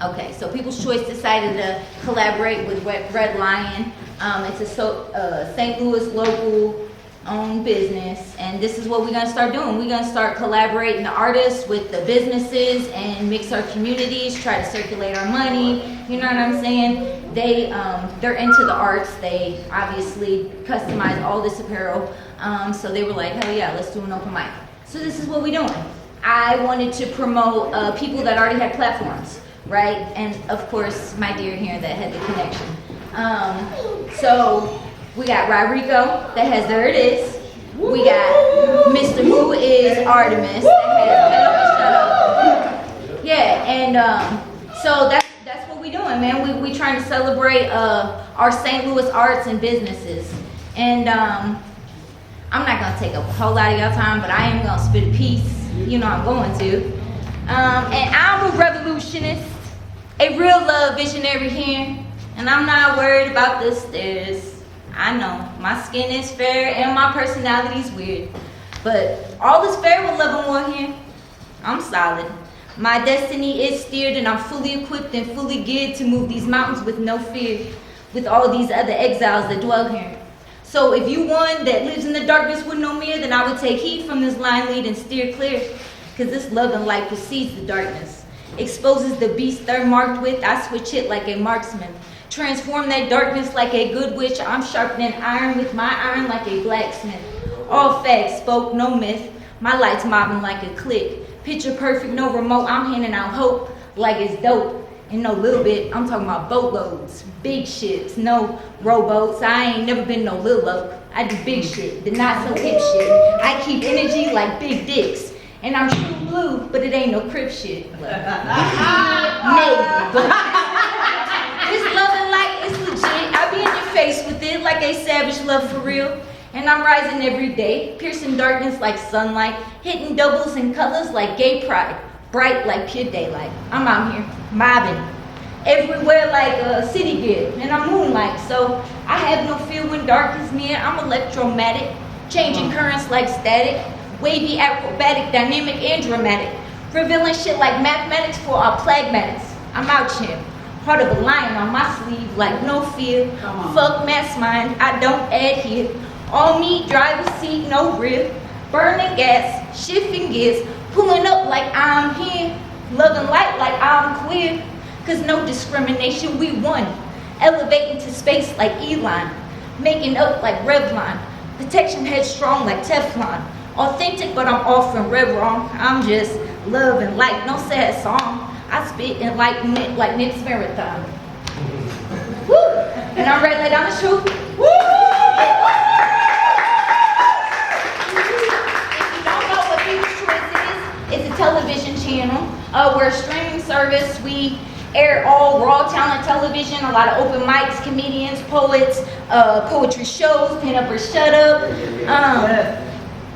Okay, so People's Choice decided to collaborate with Red Lion. It's a St. Louis local owned business, and this is what we're gonna start doing. We're gonna start collaborating the artists with the businesses and mix our communities, try to circulate our money. You know what I'm saying? They're into the arts. They obviously customize all this apparel. So they were like, hell yeah, let's do an open mic. So this is what we're doing. I wanted to promote people that already had platforms, right? And of course, my dear here that had the connection. So we got Rodrigo that has There It Is. We got Mr. Who is Artemis that has Yeah, and so that's what we doing, man. We trying to celebrate our St. Louis arts and businesses. And I'm not gonna take up a whole lot of y'all time, but I am gonna spit a piece. You know I'm going to. And I'm a revolutionist, a real love visionary here, and I'm not worried about the stairs. I know my skin is fair and my personality's weird, but all is fair with love and war here. I'm solid. My destiny is steered, and I'm fully equipped and fully geared to move these mountains with no fear, with all these other exiles that dwell here. So if you one that lives in the darkness with no mirror, then I would take heed from this line lead and steer clear, because this love and light precedes the darkness, exposes the beast they're marked with. I switch it like a marksman, transform that darkness like a good witch. I'm sharpening iron with my iron like a blacksmith. All facts spoke, no myth. My light's mobbing like a click. Picture perfect, no remote. I'm handing out hope like it's dope. And no little bit, I'm talking about boatloads, big ships, no rowboats. I ain't never been no little lope. I do big shit, the not so hip shit. I keep energy like big dicks. And I'm true blue, but it ain't no crip shit. Maybe, but this love and light is legit. I be in your face with it like a savage love for real. And I'm rising every day, piercing darkness like sunlight, hitting doubles and colors like gay pride, bright like pure daylight. I'm out here mobbing everywhere like a city gear, and I'm moonlight, so I have no fear when dark is near. I'm electromagnetic, changing currents like static, wavy, acrobatic, dynamic, and dramatic, revealing shit like mathematics for our pragmatics. I'm out here, heart of a lion on my sleeve, like no fear. Fuck mass mind, I don't adhere. All me, driver's seat, no rear. Burning gas, shifting gears, pulling up like I'm here. Loving light like I'm queer. Cause no discrimination, we won. Elevating to space like Elon. Making up like Revlon. Protection headstrong like Teflon. Authentic, but I'm often read wrong. I'm just love and light, no sad song. I spit enlightenment like Nick's Marathon. Woo! And I'm ready to lay down the truth. Woo! It's a television channel. We're a streaming service. We air all raw talent television, a lot of open mics, comedians, poets, poetry shows, Pin Up or Shut Up.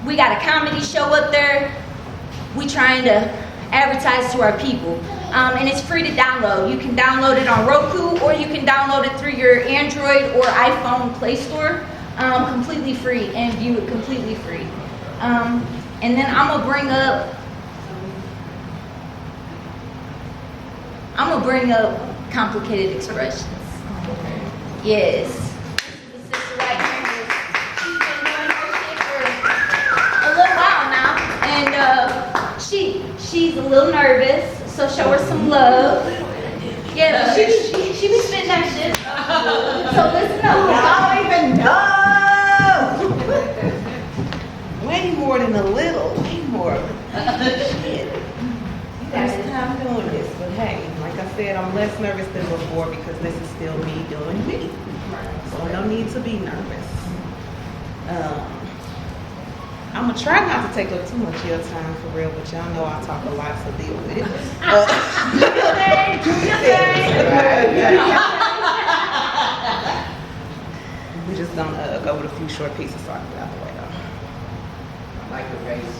We got a comedy show up there. We trying to advertise to our people. And it's free to download. You can download it on Roku, or you can download it through your Android or iPhone Play Store, completely free, and view it completely free. And then I'm gonna bring up complicated expressions. Yes. This sister right here, she's been doing her shit for a little while now, and she's a little nervous, so show her some love. Yeah, she be spitting that shit. So listen up. Y'all don't even know. Way more than a little. Way more. Shit. First time doing this, but hey, like I said, I'm less nervous than before because this is still me doing me. So no need to be nervous. I'm gonna try not to take up too much of your time for real, but y'all know I talk a lot, so deal with it. We're just gonna go with a few short pieces so I can get out the way though. I like your face.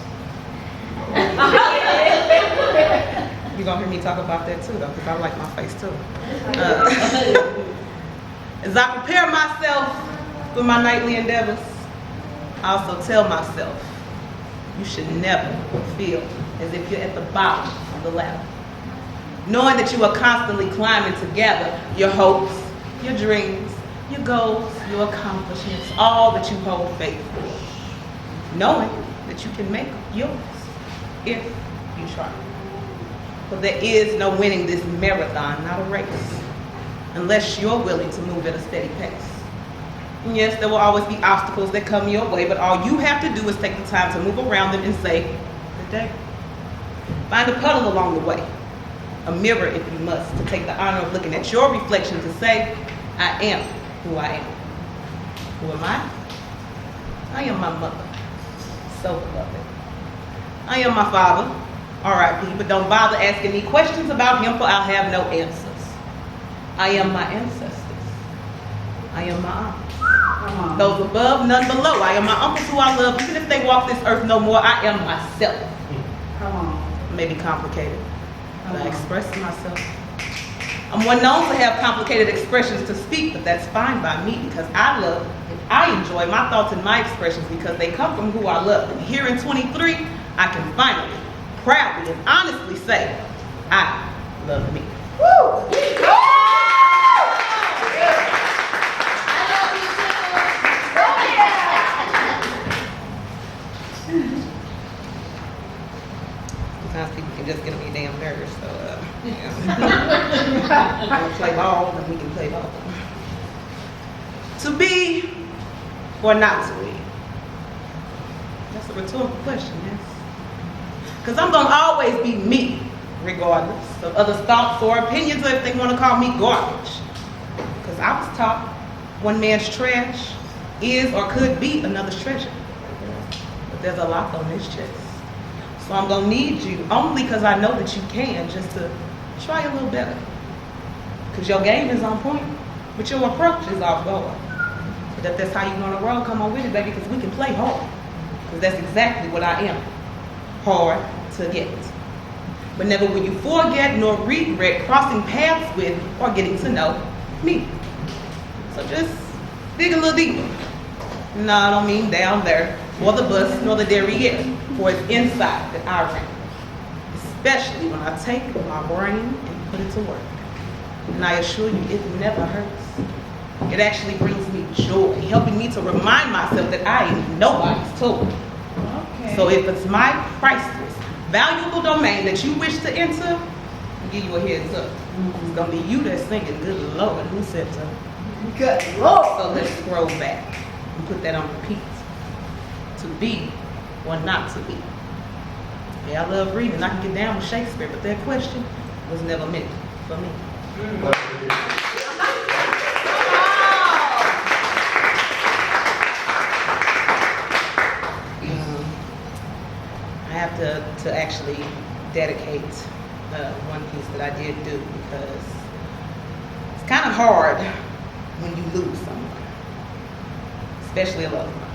You're gonna hear me talk about that too though, because I like my face too. As I prepare myself for my nightly endeavors, I also tell myself, you should never feel as if you're at the bottom of the ladder. knowing that you are constantly climbing together your hopes, your dreams, your goals, your accomplishments, all that you hold faith for, knowing that you can make yours if you try. But there is no winning this marathon, not a race, unless you're willing to move at a steady pace. And yes, there will always be obstacles that come your way, but all you have to do is take the time to move around them and say, good day. Find a puddle along the way, a mirror if you must, to take the honor of looking at your reflection to say, I am who I am. Who am I? I am my mother, so beloved. I am my father, R.I.P., but don't bother asking me questions about him, for I'll have no answers. I am my ancestors. I am my aunts. Those above, none below. I am my uncles who I love, even if they walk this earth no more. I am myself. Come on. Maybe complicated, but I express myself. I'm one known to have complicated expressions to speak, but that's fine by me because I love and I enjoy my thoughts and my expressions because they come from who I love. And here in 23, I can finally, proudly, and honestly say, I love me. Woo! Sometimes people can just get on your damn nerves, so yeah. We'll play ball, then we can play ball. To be or not to be? That's a rhetorical question, yes. Because I'm gonna always be me, regardless of others' thoughts or opinions, or if they want to call me garbage. Because I was taught one man's trash is or could be another's treasure. But there's a lot on this chest. So I'm going to need you, only because I know that you can, just to try a little better. Because your game is on point, but your approach is off guard. But if that's how you want to roll, come on with it, baby, because we can play hard. Because that's exactly what I am. Hard to get. But never will you forget nor regret crossing paths with or getting to know me. So just dig a little deeper. No, I don't mean down there, or the bus, nor the derriere, for it's inside that I reign. Especially when I take my brain and put it to work. And I assure you, it never hurts. It actually brings me joy, helping me to remind myself that I am nobody's tool. Okay. So if it's my priceless, valuable domain that you wish to enter, I'll give you a heads up. It's gonna be you that's singing, good Lord, who said so? Good Lord. So let's scroll back and put that on repeat. To be or not to be. Yeah, I love reading. I can get down with Shakespeare, but that question was never meant for me. I have to actually dedicate one piece that I did do because it's kind of hard when you lose someone, especially a loved one.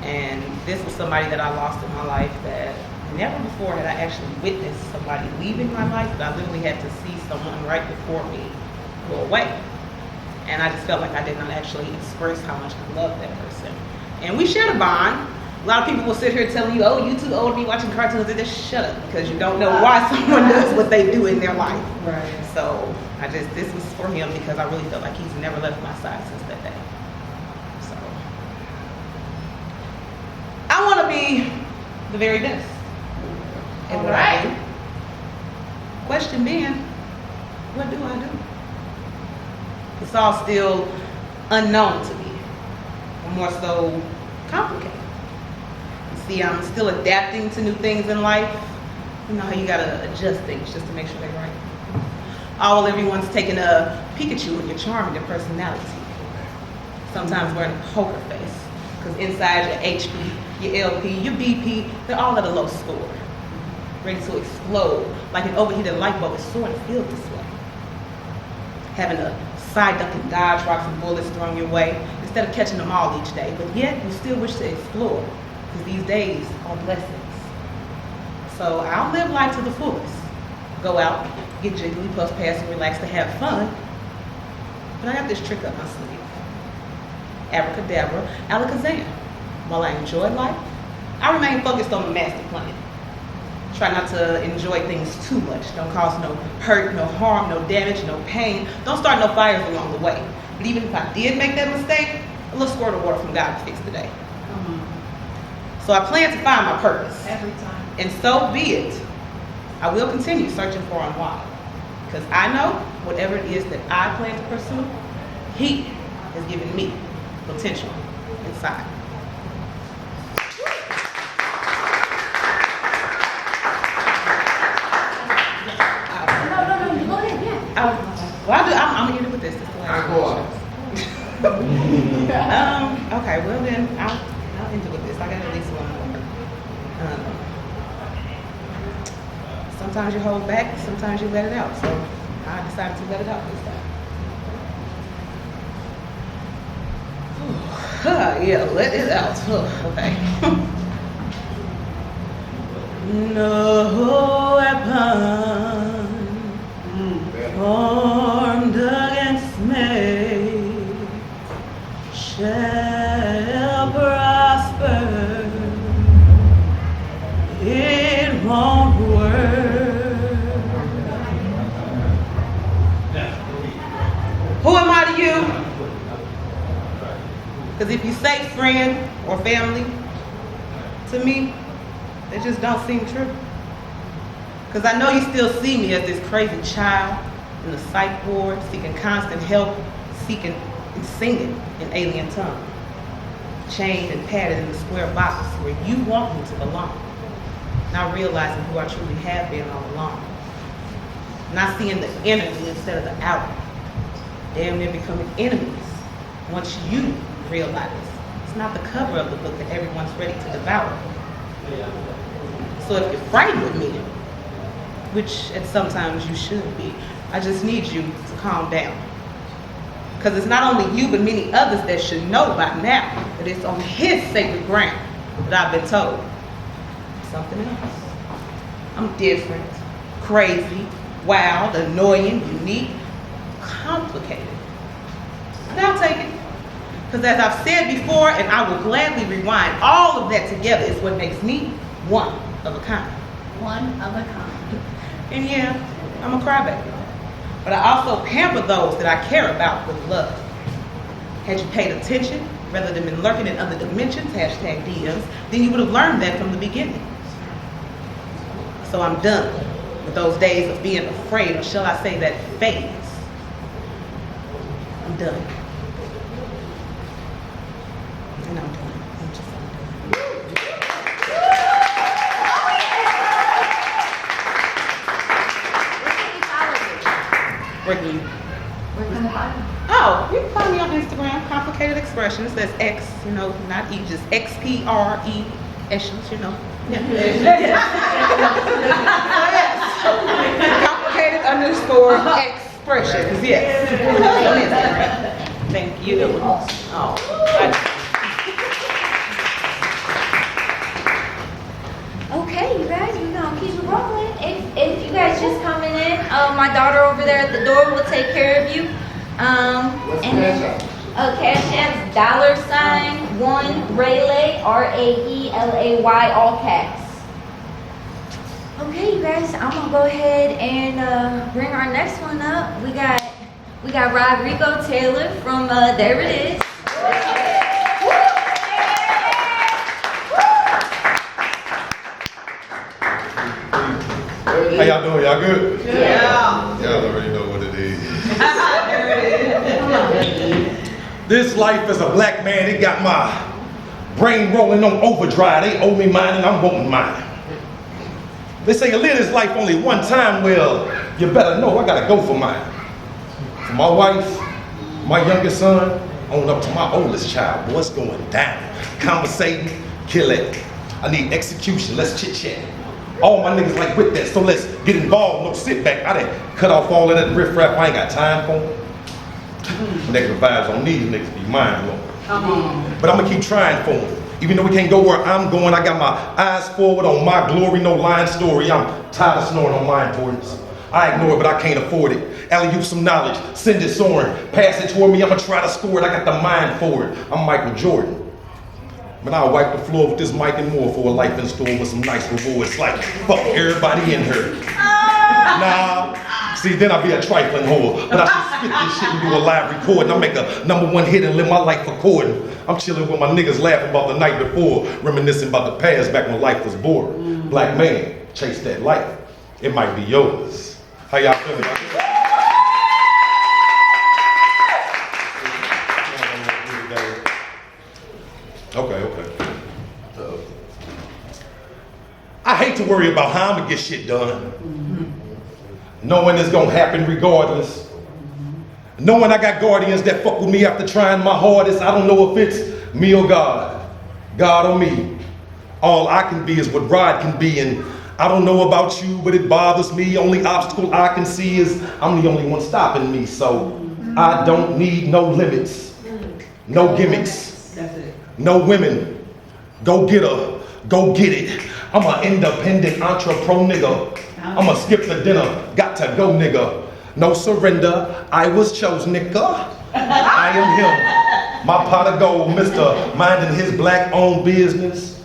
And this was somebody that I lost in my life that never before had I actually witnessed somebody leaving my life, but I literally had to see someone right before me go away. And I just felt like I did not actually express how much I loved that person. And we shared a bond. A lot of people will sit here telling you, oh, you too old to be watching cartoons. And just shut up, because you don't know why someone does what they do in their life. Right. So this was for him because I really felt like he's never left my side since that day. So I want to be the very best at what I do. Question being, what do I do? It's all still unknown to me, or more so complicated. You see, I'm still adapting to new things in life. You know how you gotta adjust things just to make sure they're right. All everyone's taking a Pikachu and your charm and your personality. Sometimes wearing a poker face, because inside your HP, your LP, your BP, they're all at a low score, ready to explode like an overheated light bulb. It's sort of feels this way. Having a side duck and dodge rocks and bullets thrown your way instead of catching them all each day, but yet you still wish to explore, because these days are blessings. So I'll live life to the fullest. Go out, get jiggly, puff, pass, and relax to have fun. But I got this trick up my sleeve. Abracadabra, alakazam. While I enjoy life, I remain focused on the master plan. Try not to enjoy things too much. Don't cause no hurt, no harm, no damage, no pain. Don't start no fires along the way. But even if I did make that mistake, a little squirt of water from God to fix the day. So I plan to find my purpose. Every time. And so be it. I will continue searching for and why. Because I know whatever it is that I plan to pursue, He has given me potential inside. No, go ahead, yeah. I'm gonna end it with this. This is the last question. Okay, well then I'll end it with this. I got at least one more. Sometimes you hold back, sometimes you let it out. So I decided to let it out this time. Yeah, let it out. Okay. No weapon formed against me shall prosper. It won't work. Who am I to you? Because if you say friend or family, to me, they just don't seem true. Because I know you still see me as this crazy child in the psych ward, seeking constant help, seeking and singing in alien tongue, chained and padded in the square box where you want me to belong. Not realizing who I truly have been all along. Not seeing the inner me instead of the outer. Damn near becoming enemies once you realize it's not the cover of the book that everyone's ready to devour. So if you're frightened with me, which at sometimes you should be, I just need you to calm down. Because it's not only you, but many others that should know by now that it's on His sacred ground that I've been told something else. I'm different, crazy, wild, annoying, unique, complicated. And I'll take it. Because as I've said before, and I will gladly rewind, all of that together is what makes me one of a kind. One of a kind. And yeah, I'm a crybaby. But I also pamper those that I care about with love. Had you paid attention, rather than been lurking in other dimensions, #DMs, then you would have learned that from the beginning. So I'm done with those days of being afraid, or shall I say that phase. I'm done. And I'm done. I'm just done. Where can you? Where can I find you? Oh, you can find me on Instagram, Complicated Expressions. That's X, not E, just XPRE Expressions, Yeah. Complicated _expressions, yes. On Instagram. Thank you. Okay, you guys, we're gonna keep it rolling. If you guys just coming in, my daughter over there at the door will take care of you. What's And then Cash App's $1 Raylay, RAELAY, all caps. Okay, you guys, I'm gonna go ahead and bring our next one up. We got Rodrigo Taylor from There It Is. How y'all doing? Y'all good? Yeah. Y'all already know what it is. This life as a black man, it got my brain rolling on overdrive. They owe me mine and I'm wanting mine. They say you live this life only one time. Well, you better know I gotta go for mine. For my wife, my youngest son, on up to my oldest child. What's going down? Conversating, kill it. I need execution. Let's chit chat. All my niggas like with that, so let's get involved, no sit back. I done cut off all of that riff-raff, I ain't got time for them. Negative vibes on these niggas be mind blowing. But I'm gonna keep trying for them. Even though we can't go where I'm going, I got my eyes forward on my glory, no line story. I'm tired of snoring on my importance. I ignore it, but I can't afford it. Alley-oop some knowledge, send it soaring. Pass it toward me, I'ma try to score it. I got the mind for it. I'm Michael Jordan. But I'll wipe the floor with this mic and more for a life in store with some nice rewards like fuck everybody in her. Nah, see, then I'll be a trifling whore. But I should spit this shit and do a live recording. I make a #1 hit and live my life according. I'm chilling with my niggas laughing about the night before, reminiscing about the past back when life was boring. Black man, chase that life. It might be yours. How y'all feeling about that? Okay. I hate to worry about how I'm gonna get shit done. Knowing it's gonna happen regardless. Knowing I got guardians that fuck with me after trying my hardest. I don't know if it's me or God. God or me. All I can be is what Rod can be, and I don't know about you, but it bothers me. Only obstacle I can see is I'm the only one stopping me. So I don't need no limits, no gimmicks, no women. Go get her, go get it. I'm an independent entrepreneur nigga. I'ma skip the dinner, got to go nigga. No surrender, I was chose nigga. I am him, my pot of gold, Mr. Minding his black owned business,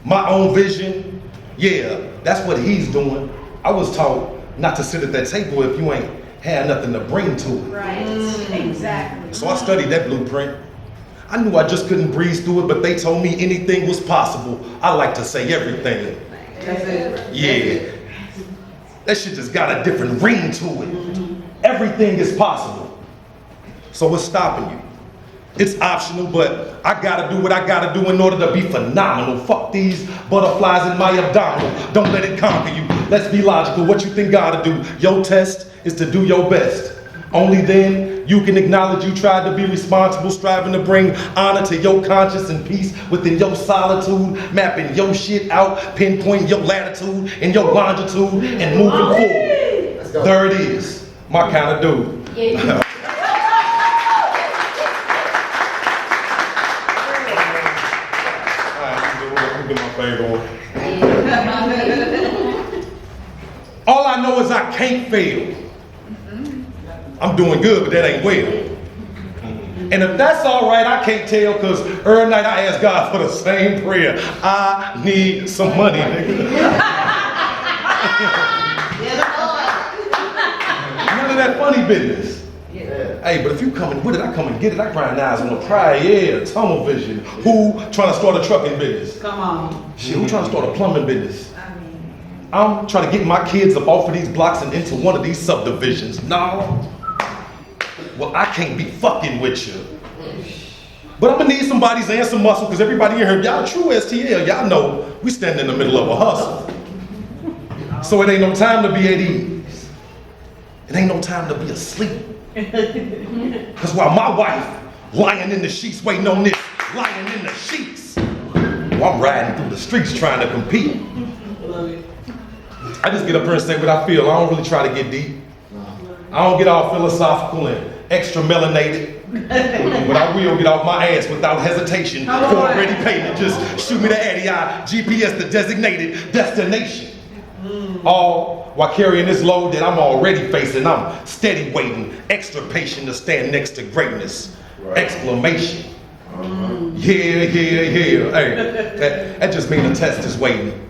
my own vision. Yeah, that's what he's doing. I was taught not to sit at that table if you ain't had nothing to bring to it. Right, exactly. So I studied that blueprint. I knew I just couldn't breeze through it, but they told me anything was possible. I like to say everything. That's it. Yeah. That shit just got a different ring to it. Everything is possible. So what's stopping you? It's optional, but I gotta do what I gotta do in order to be phenomenal. Fuck these butterflies in my abdominal. Don't let it conquer you. Let's be logical. What you think gotta do? Your test is to do your best. Only then you can acknowledge you tried to be responsible, striving to bring honor to your conscience and peace within your solitude, mapping your shit out, pinpointing your latitude and your longitude, and moving forward. There it is, my kind of dude. Yeah. All I know is I can't fail. I'm doing good, but that ain't well. And if that's all right, I can't tell, because every night I ask God for the same prayer. I need some money, nigga. None of that funny business. Hey, but if you coming with it, I come and get it. I grind eyes on the pride, yeah, tunnel vision. Who trying to start a trucking business? Come on. Shit, who trying to start a plumbing business? I'm trying to get my kids up off of these blocks and into one of these subdivisions. No. Well, I can't be fucking with you. But I'm gonna need some bodies and some muscle, because everybody in here, y'all true STL, y'all know we stand in the middle of a hustle. So it ain't no time to be at ease. It ain't no time to be asleep. Because while my wife lying in the sheets waiting on this, lying in the sheets, well, I'm riding through the streets trying to compete. I just get up here and say what I feel. I don't really try to get deep. I don't get all philosophical and extra melanated. But I will get off my ass without hesitation for a ready payment. Just shoot me the Addy Eye, GPS the designated destination. All while carrying this load that I'm already facing. I'm steady waiting, extra patient to stand next to greatness. Right. Exclamation. Yeah. Hey, that just means the test is waiting.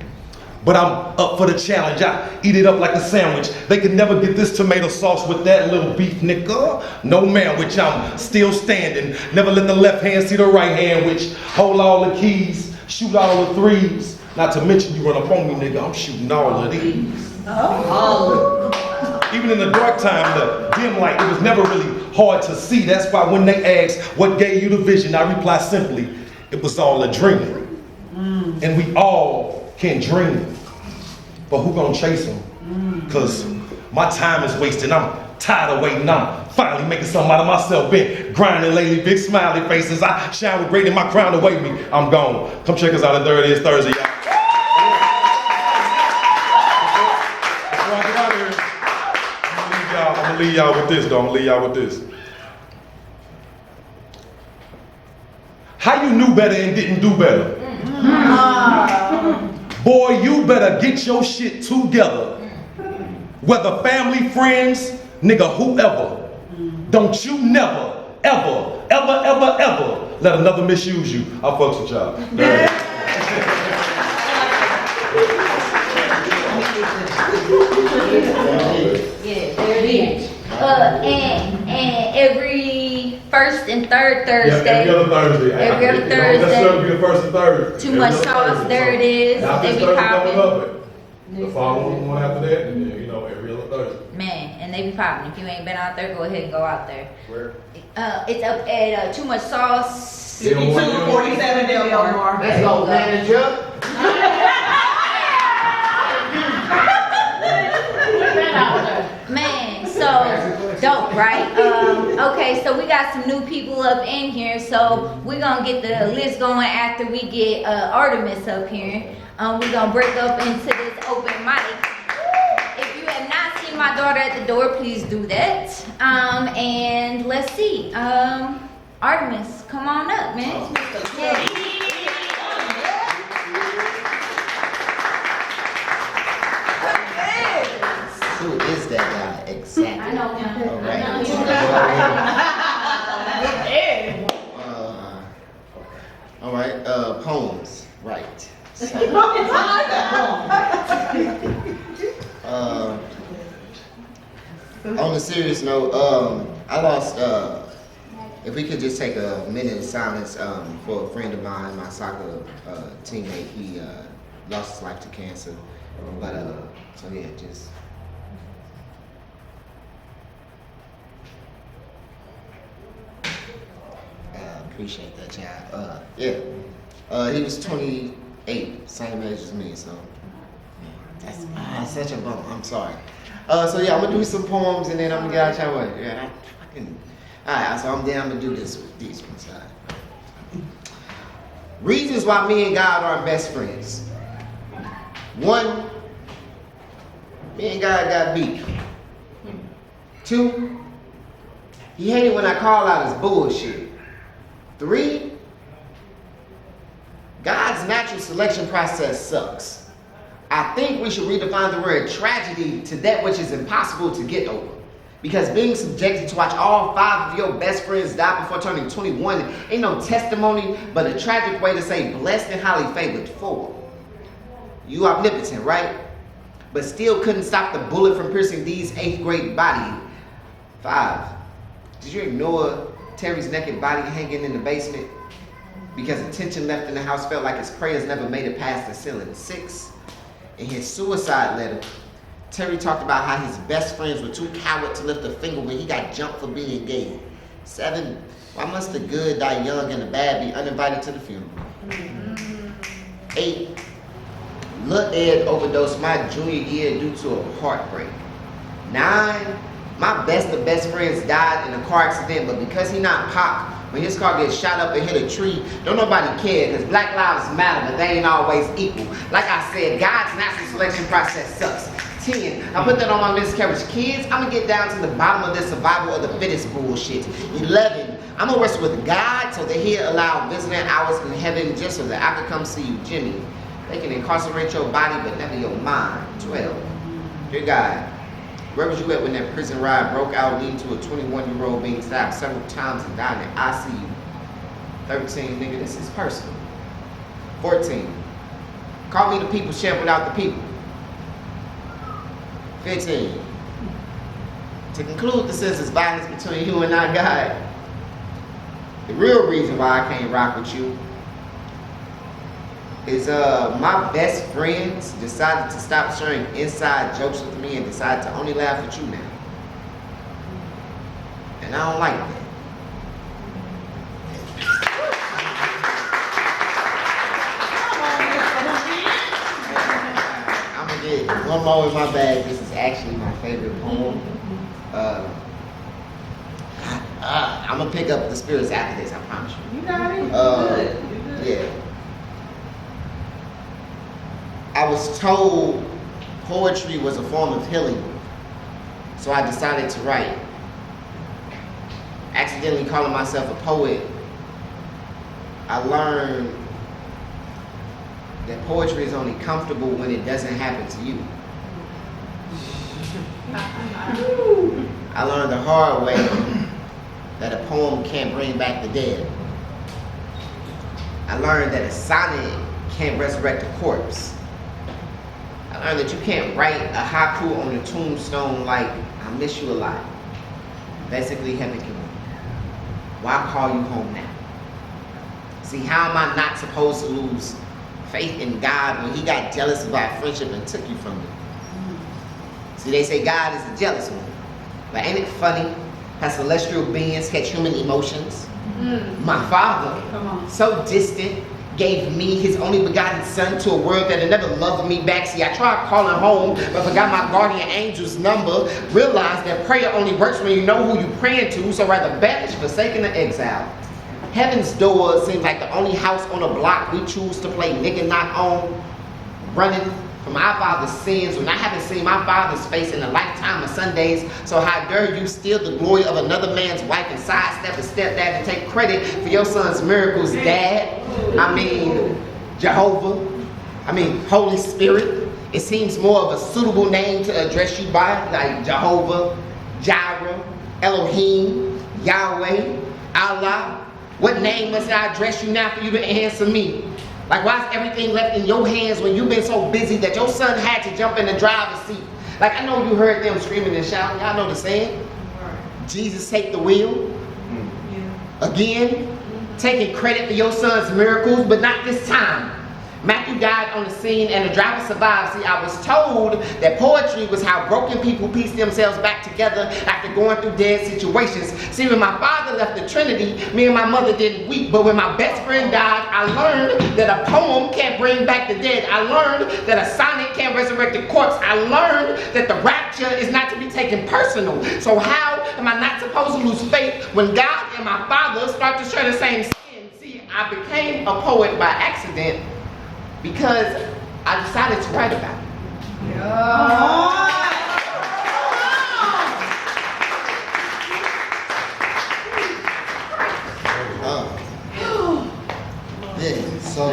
But I'm up for the challenge. I eat it up like a sandwich. They can never get this tomato sauce with that little beef, nigga. No man, which I'm still standing. Never let the left hand see the right hand, which hold all the keys, shoot all the threes. Not to mention you run up on me, nigga, I'm shooting all of these. Oh. Even in the dark time, the dim light, it was never really hard to see. That's why when they ask, what gave you the vision? I reply simply, it was all a dream. And we all can dream, but who gonna chase them? Cause my time is wasting. I'm tired of waiting. I'm finally making something out of myself. Been grinding lately, big smiley faces. I shine with great in my crown to wait me. I'm gone. Come check us out on Thursday. It's Thursday, y'all. Before I get out of here, I'm gonna leave y'all with this, though. I'm gonna leave y'all with this. How you knew better and didn't do better? Boy, you better get your shit together. Whether family, friends, nigga, whoever. Don't you never, ever let another misuse you. I fucks with y'all. Yeah, there it is. And every first and third Thursday. Yeah, every other Thursday. Every other It don't necessarily Thursday. be the first and third. Too Every much other sauce, Thursday. there it is. Not They this be Thursday coming popping. up, but the following one after that, and then, every other Thursday. Man, and they be popping. If you ain't been out there, go ahead and go out there. Where? It's up at Too Much Sauce. 247 Del Mar. Let's go, manager. Man, so dope, right? Okay, so we got some new people up in here, so we're gonna get the list going after we get Artemis up here. We're gonna break up into this open mic. If you have not seen my daughter at the door, please do that. And let's see. Artemis, come on up, man. Yeah. Who is that guy exactly? I know him. All right. All right. Poems. Right. So, on a serious note, I lost. If we could just take a minute of silence for a friend of mine, my soccer teammate. He lost his life to cancer. But so yeah, just. Appreciate that, child. Yeah. He was 28, same age as me, so that's such a bummer. I'm sorry. So yeah, I'm gonna do some poems and then I'm gonna get out your way. Yeah, alright, so I'm gonna do this with these ones. Reasons why me and God aren't best friends. 1, me and God got beef. 2, he hated when I call out his bullshit. 3, God's natural selection process sucks. I think we should redefine the word tragedy to that which is impossible to get over. Because being subjected to watch all 5 of your best friends die before turning 21 ain't no testimony, but a tragic way to say blessed and highly favored. 4, you omnipotent, right? But still couldn't stop the bullet from piercing these 8th grade body. 5, did you ignore Terry's naked body hanging in the basement because the tension left in the house felt like his prayers never made it past the ceiling? 6, in his suicide letter, Terry talked about how his best friends were too coward to lift a finger when he got jumped for being gay. 7, why must the good die young and the bad be uninvited to the funeral? 8, Lil Ed overdosed my junior year due to a heartbreak. 9, my best of best friends died in a car accident, but because he not Pac, when his car gets shot up and hit a tree, don't nobody care, because Black Lives Matter, but they ain't always equal. Like I said, God's natural selection process sucks. 10, I put that on my miscarriage. Kids, I'm gonna get down to the bottom of this survival of the fittest bullshit. 11, I'm gonna wrestle with God so that he'll allow visiting hours in heaven just so that I can come see you, Jimmy. They can incarcerate your body, but never your mind. 12, dear God, where was you at when that prison riot broke out, leading to a 21-year-old being stabbed several times and dying in ICU? 13, nigga, this is personal. 14, call me the people's champ without the people. 15, to conclude the senseless violence between you and I, God, the real reason why I can't rock with you is my best friends decided to stop sharing inside jokes with me and decided to only laugh at you now. And I don't like that. I'm gonna get one more in my bag. This is actually my favorite poem. I'm gonna pick up the spirits after this, I promise you. You got it? You good. You good. Yeah. I was told poetry was a form of healing, so I decided to write. Accidentally calling myself a poet, I learned that poetry is only comfortable when it doesn't happen to you. I learned the hard way that a poem can't bring back the dead. I learned that a sonnet can't resurrect a corpse. I learned that you can't write a haiku on a tombstone like, I miss you a lot. Basically, heaven can wait. Why call you home now? See, how am I not supposed to lose faith in God when he got jealous about friendship and took you from me? See, they say God is a jealous one. But ain't it funny how celestial beings catch human emotions? My Father, so distant, gave me his only begotten son to a world that had never loved me back. See, I tried calling home, but forgot my guardian angel's number. Realized that prayer only works when you know who you're praying to, so rather banish, forsaken, or exile. Heaven's door seems like the only house on the block we choose to play nigga not on, running from our father's sins when I haven't seen my father's face in a lifetime of Sundays. So how dare you steal the glory of another man's wife and sidestep a stepdad and take credit for your son's miracles, Dad? I mean, Jehovah. I mean, Holy Spirit. It seems more of a suitable name to address you by, like Jehovah, Jireh, Elohim, Yahweh, Allah. What name must I address you now for you to answer me? Like, why is everything left in your hands when you've been so busy that your son had to jump in the driver's seat? Like, I know you heard them screaming and shouting. Y'all know the saying? Jesus, take the wheel. Again, taking credit for your son's miracles, but not this time. Matthew died on the scene and the driver survived. See, I was told that poetry was how broken people piece themselves back together after going through dead situations. See, when my father left the Trinity, me and my mother didn't weep. But when my best friend died, I learned that a poem can't bring back the dead. I learned that a sonnet can't resurrect a corpse. I learned that the rapture is not to be taken personal. So how am I not supposed to lose faith when God and my father start to share the same skin? See, I became a poet by accident, because I decided to write about it. Yeah, so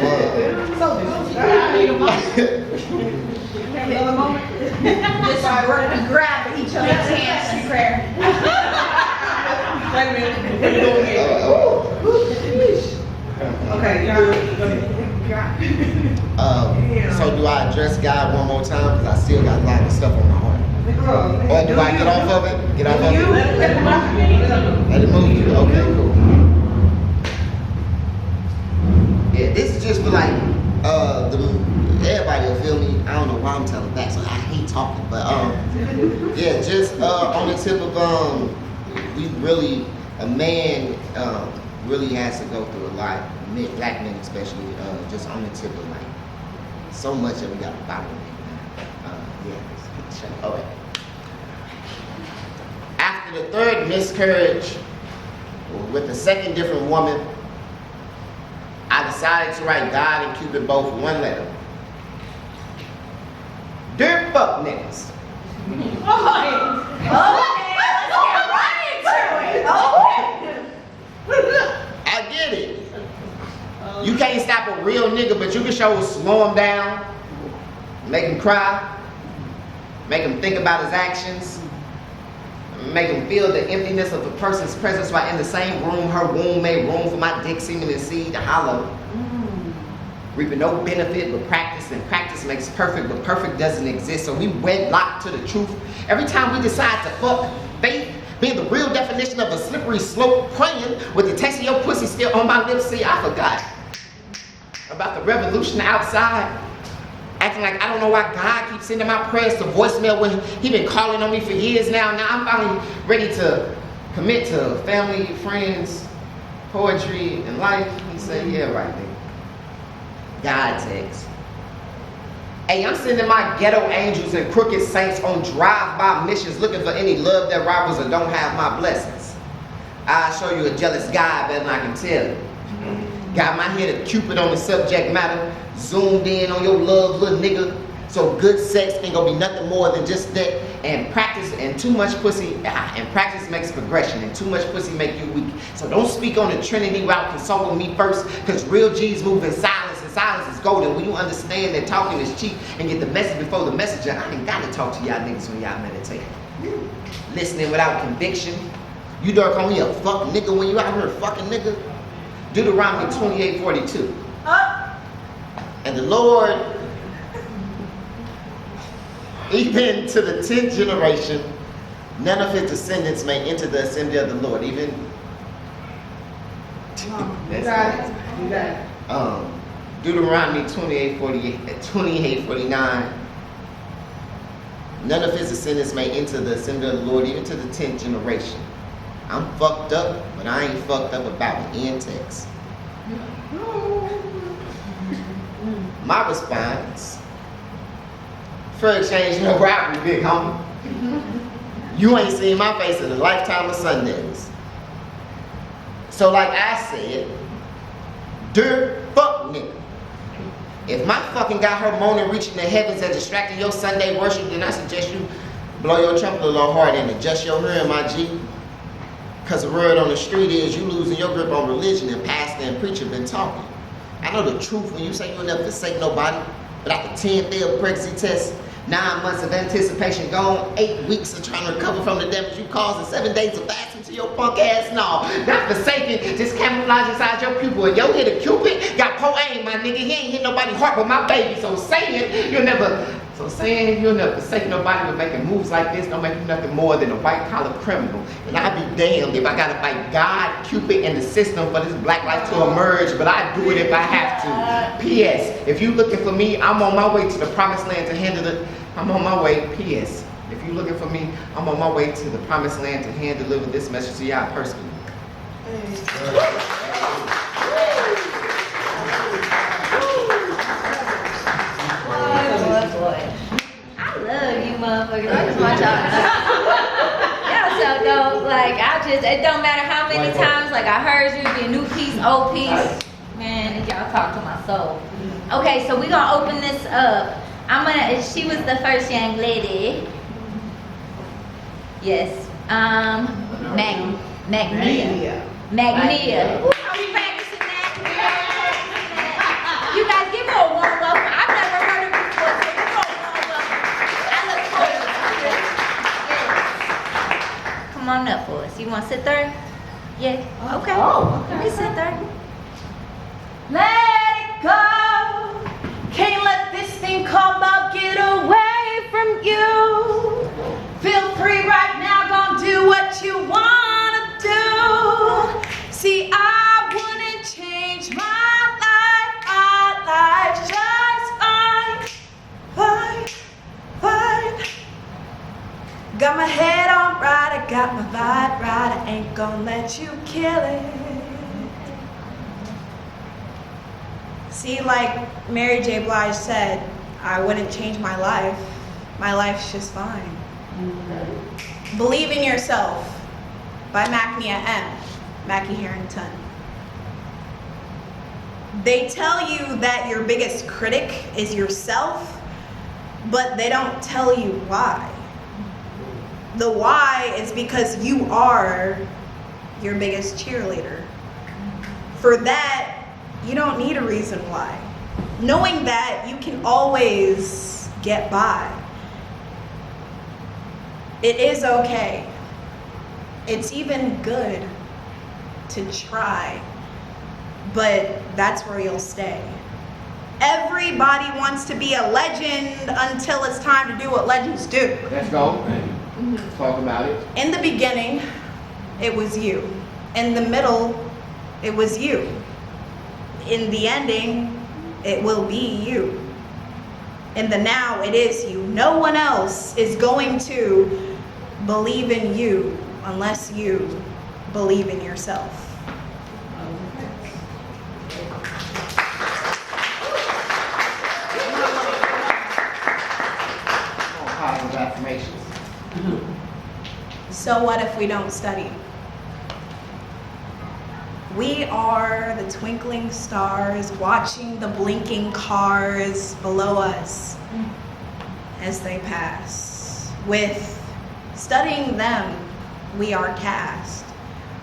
Another moment. Just grab each other's hands in prayer. Wait a minute. What are you doing here? Okay, go ahead. So do I address God one more time? Because I still got a lot of stuff on my heart. Or do I get off of it? Get off of it? Let it move you. Okay, cool. Yeah, this is just for like, everybody will feel me. I don't know why I'm telling that, so I hate talking. But yeah, just on the tip of we really, a man really has to go through a lot. Black men especially, just on the tip of like, so much that we got to bottle it. All right. After the third miscarriage with the second different woman, I decided to write God and Cupid both one letter. Dear fuck niggas. I get it. You can't stop a real nigga, but you can slow him down, make him cry, make him think about his actions, make him feel the emptiness of a person's presence while in the same room. Her womb made room for my dick seeming to seed to hollow. Reaping no benefit but practice, and practice makes perfect, but perfect doesn't exist. So we wedlock to the truth. Every time we decide to fuck, faith being the real definition of a slippery slope, praying with the taste of your pussy still on my lips. See, I forgot about the revolution outside. Acting like I don't know why God keeps sending my prayers to voicemail when he been calling on me for years now. Now I'm finally ready to commit to family, friends, poetry, and life. He said, yeah, right there. God takes. Hey, I'm sending my ghetto angels and crooked saints on drive-by missions looking for any love that rivals or don't have my blessings. I'll show you a jealous guy better than I can tell you. Got my head of Cupid on the subject matter, zoomed in on your love, little nigga. So good sex ain't gonna be nothing more than just that. And practice, and too much pussy, and practice makes progression, and too much pussy make you weak. So don't speak on the Trinity without consulting me first, because real G's move in silence, and silence is golden. When you understand that talking is cheap and get the message before the messenger, I ain't gotta talk to y'all niggas when y'all meditate. Listening without conviction. You dare call me a fuck nigga when you out here fucking nigga? Deuteronomy 28:42. And the Lord, even to the 10th generation, none of his descendants may enter the assembly of the Lord. Even Deuteronomy 28:49. None of his descendants may enter the assembly of the Lord, even to the 10th generation. I'm fucked up, but I ain't fucked up about the end text. My response, fair exchange, no robbery, big homie. You ain't seen my face in a lifetime of Sundays. So like I said, fuck nigga. If my fucking got her moaning reaching the heavens and distracting your Sunday worship, then I suggest you blow your trumpet a little hard and adjust your hearing, my G. Cause the word on the street is you losing your grip on religion and pastor and preacher been talking. I know the truth when you say you'll never forsake nobody, but after 10 failed pregnancy tests, 9 months of anticipation gone, 8 weeks of trying to recover from the damage you caused, and 7 days of fasting to your punk ass, no. Not forsaken, just camouflage inside your pupil. And your hit a Cupid, got aim, my nigga. He ain't hit nobody's heart but my baby. So saying you'll never forsake nobody but making moves like this don't make you nothing more than a white collar criminal. And I'd be damned if I gotta fight God, Cupid, and the system for this black life to emerge, but I do it if I have to. P.S. If you looking for me, I'm on my way to the promised land to handle it. I'm on my way. P.S. If you looking for me, I'm on my way to the promised land to hand deliver this message to y'all personally. I love you motherfuckers. I just want y'all to know. Y'all so dope. Like, it don't matter how many times, like, I heard you, be a new piece, old piece. Man, y'all talk to my soul. Okay, so we're gonna open this up. She was the first young lady. Yes. Magnia. Ooh, are we practicing that? You guys give her a warm welcome. I've never heard her before, so give her a warm welcome. I look forward to it. Yes. Come on up for us. You want to sit there? Yeah. Okay. Let me sit there. Let it go. Can't let this thing called love get away from you. Feel free right now, gonna do what you wanna do. See, I wouldn't change my life's just fine. Got my head on right, I got my vibe right, I ain't gonna let you kill it. See, like Mary J. Blige said, I wouldn't change my life. My life's just fine. Mm-hmm. Believe in Yourself by Macnia M. Mackie Harrington. They tell you that your biggest critic is yourself, but they don't tell you why. The why is because you are your biggest cheerleader. For that, you don't need a reason why. Knowing that, you can always get by. It is okay. It's even good to try, but that's where you'll stay. Everybody wants to be a legend until it's time to do what legends do. Let's go. Talk about it. In the beginning, it was you. In the middle, it was you. In the ending, it will be you. In the now, it is you. No one else is going to believe in you unless you believe in yourself. Positive affirmations. So what if we don't study? We are the twinkling stars watching the blinking cars below us as they pass. With studying them, we are cast.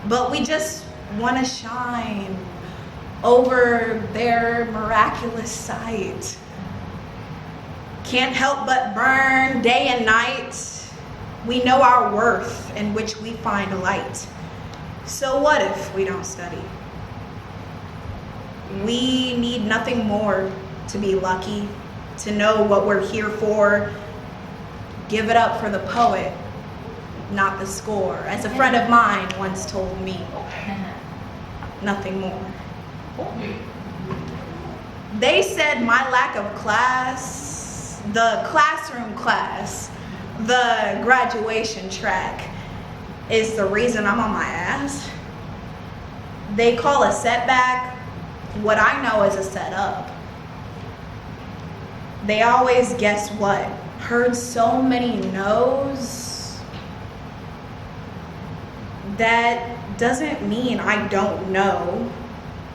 But we just want to shine over their miraculous sight. Can't help but burn day and night. We know our worth in which we find light. So what if we don't study? We need nothing more to be lucky, to know what we're here for. Give it up for the poet, not the score. As a friend of mine once told me, nothing more. They said my lack of class, the classroom class, the graduation track is the reason I'm on my ass. They call a setback what I know is a setup. They always guess what? Heard so many no's. That doesn't mean I don't know.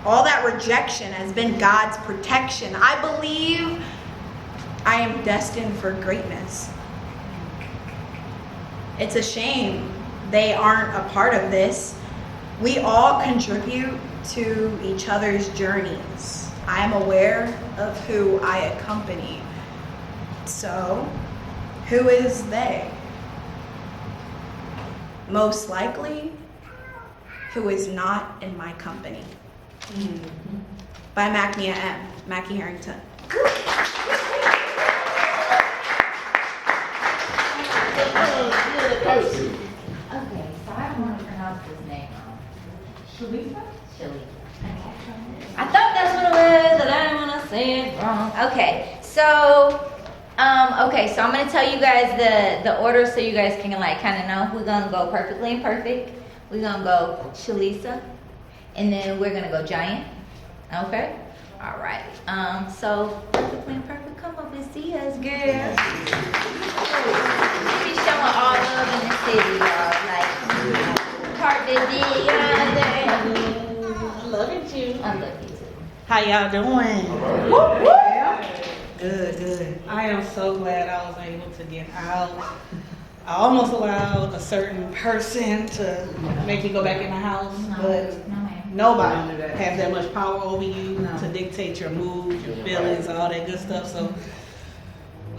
All that rejection has been God's protection. I believe I am destined for greatness. It's a shame they aren't a part of this. We all contribute to each other's journeys. I am aware of who I accompany. So, who is they? Most likely, who is not in my company. By Macmia M. Mackie Harrington. Okay, so I want to pronounce this name wrong. Shalita? Shalita. Okay. I thought that's what it was, but I didn't want to say it wrong. Okay, so I'm gonna tell you guys the order so you guys can like kind of know. We're gonna go perfectly imperfect. We're gonna go Shalisa, and then we're gonna go Giant. Okay. All right. So perfectly imperfect, come up and see us, girl. We be showing all love in the city, y'all. Like part that did, you know what I'm saying? Look at you. I love you too. How y'all doing? Good, good. I am so glad I was able to get out. I almost allowed a certain person to make me go back in the house, but nobody has that much power over you to dictate your mood, your feelings, all that good stuff. So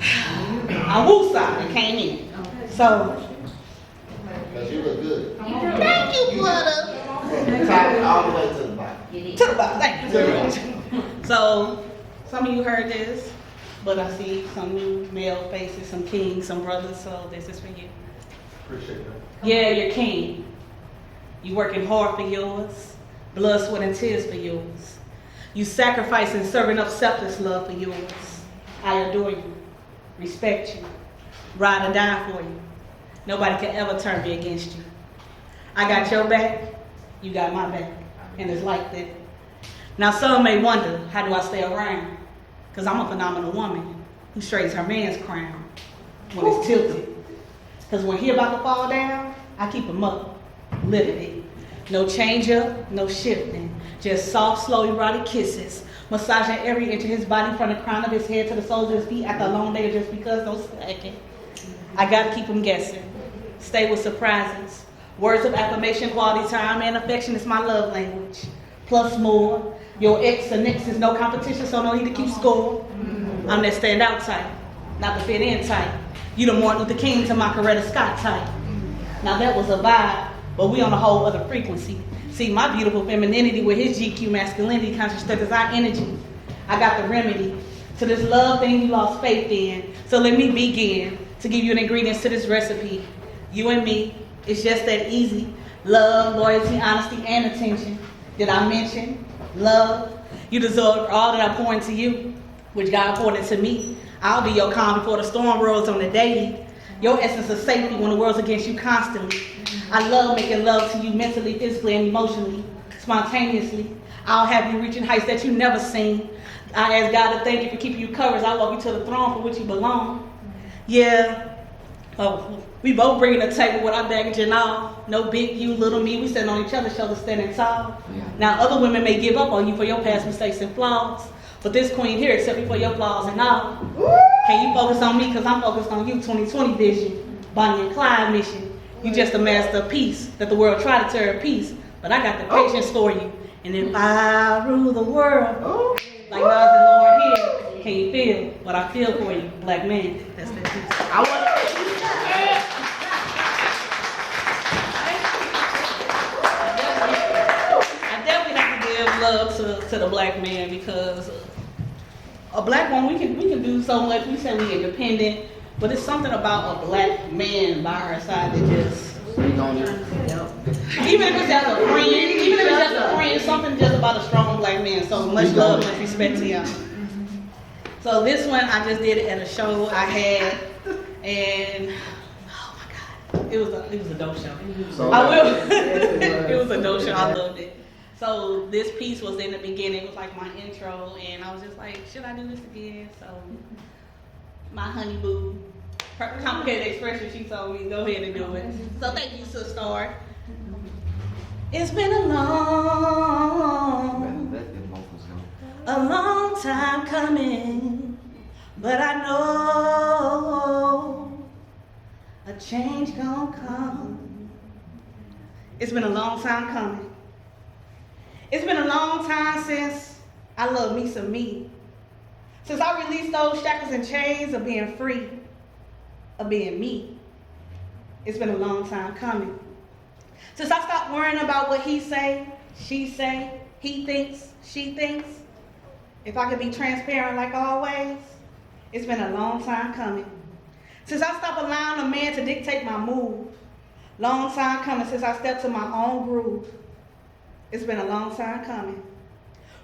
I woosah and came in. So Because you look good. thank you, Flutter. All the way to the bottom. To the bottom. Thank you very much. So some of you heard this, but I see some new male faces, some kings, some brothers. So this is for you. Appreciate that. Yeah, you're king. You working hard for yours. Blood, sweat, and tears for yours. You sacrificing, serving up selfless love for yours. I adore you. Respect you. Ride or die for you. Nobody can ever turn me against you. I got your back. You got my back. And it's like that. Now some may wonder, how do I stay around? Because I'm a phenomenal woman who straightens her man's crown when it's tilted. Because when he about to fall down, I keep him up, lifted. No change up, no shifting. Just soft, slow, erotic kisses. Massaging every inch of his body from the crown of his head to the soles of his feet after a long day of just because, no slacking. I gotta keep him guessing. Stay with surprises. Words of affirmation, quality time, and affection is my love language. Plus more. Your ex and next is no competition, so no need to keep score. I'm that standout type, not the fit in type. You the Martin Luther King to my Coretta Scott type. Now that was a vibe, but we on a whole other frequency. See, my beautiful femininity with his GQ masculinity conscious that is our energy. I got the remedy to this love thing you lost faith in. So let me begin to give you an ingredients to this recipe. You and me, it's just that easy. Love, loyalty, honesty, and attention. Did I mention love? You deserve all that I pour into you, which God poured into me. I'll be your calm before the storm rolls on the daily. Your essence of safety when the world's against you constantly. I love making love to you mentally, physically, and emotionally, spontaneously. I'll have you reaching heights that you've never seen. I ask God to thank you for keeping you covered. I walk you to the throne for which you belong. Yeah. Oh, we both bring to the table with our baggage and all. No big you, little me. We stand on each other's shoulders, standing tall. Yeah. Now, other women may give up on you for your past mistakes and flaws. But this queen here accepts you for your flaws and all. Can you focus on me? Because I'm focused on you, 2020 vision. Bonnie and Clyde mission. You just a master of peace that the world try to tear a piece. But I got the patience for you. And if I rule the world, like Nas and Lauren here, can you feel what I feel for you, black man? That's that piece. I want love to the black man because a black woman, we can do so much. We say we independent, but it's something about a black man by our side that just, even if it's just a friend, something just about a strong black man. So much love, much respect to y'all. So this one I just did it at a show I had, and oh my God, it was a dope show. It was a dope show. I loved it. So this piece was in the beginning. It was like my intro, and I was just like, should I do this again? So my honey boo, her complicated expression, she told me go ahead and do it. So thank you, sister. It's been a long time coming, but I know a change gonna come. It's been a long time coming. It's been a long time since I love me some me. Since I released those shackles and chains of being free, of being me. It's been a long time coming. Since I stopped worrying about what he say, she say, he thinks, she thinks. If I could be transparent like always, it's been a long time coming. Since I stopped allowing a man to dictate my move, long time coming since I stepped to my own groove. It's been a long time coming.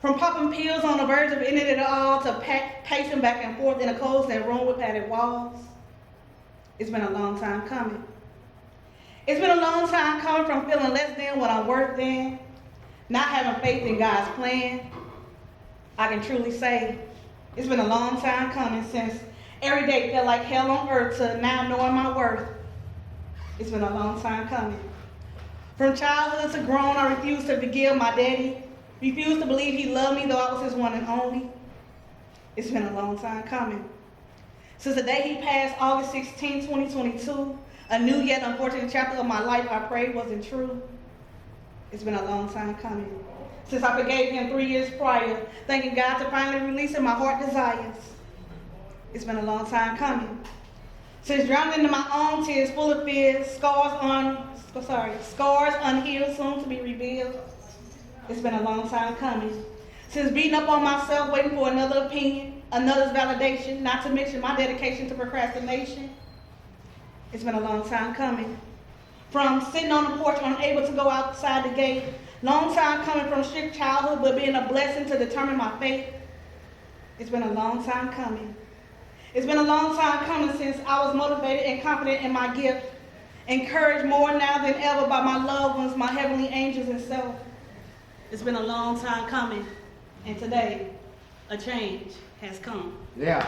From popping pills on the verge of ending it all to pacing back and forth in a closed-in room with padded walls. It's been a long time coming. It's been a long time coming from feeling less than what I'm worth than, not having faith in God's plan. I can truly say it's been a long time coming since every day felt like hell on earth to now knowing my worth. It's been a long time coming. From childhood to grown, I refused to forgive my daddy, refused to believe he loved me though I was his one and only. It's been a long time coming. Since the day he passed, August 16, 2022, a new yet unfortunate chapter of my life I prayed wasn't true. It's been a long time coming. Since I forgave him 3 years prior, thanking God to finally releasing my heart desires. It's been a long time coming. Since drowning into my own tears, full of fears, scars unhealed, soon to be revealed. It's been a long time coming. Since beating up on myself, waiting for another opinion, another's validation, not to mention my dedication to procrastination. It's been a long time coming. From sitting on the porch, unable to go outside the gate, long time coming from strict childhood, but being a blessing to determine my fate. It's been a long time coming. It's been a long time coming since I was motivated and confident in my gift, encouraged more now than ever by my loved ones, my heavenly angels and self. It's been a long time coming, and today, a change has come. Yeah.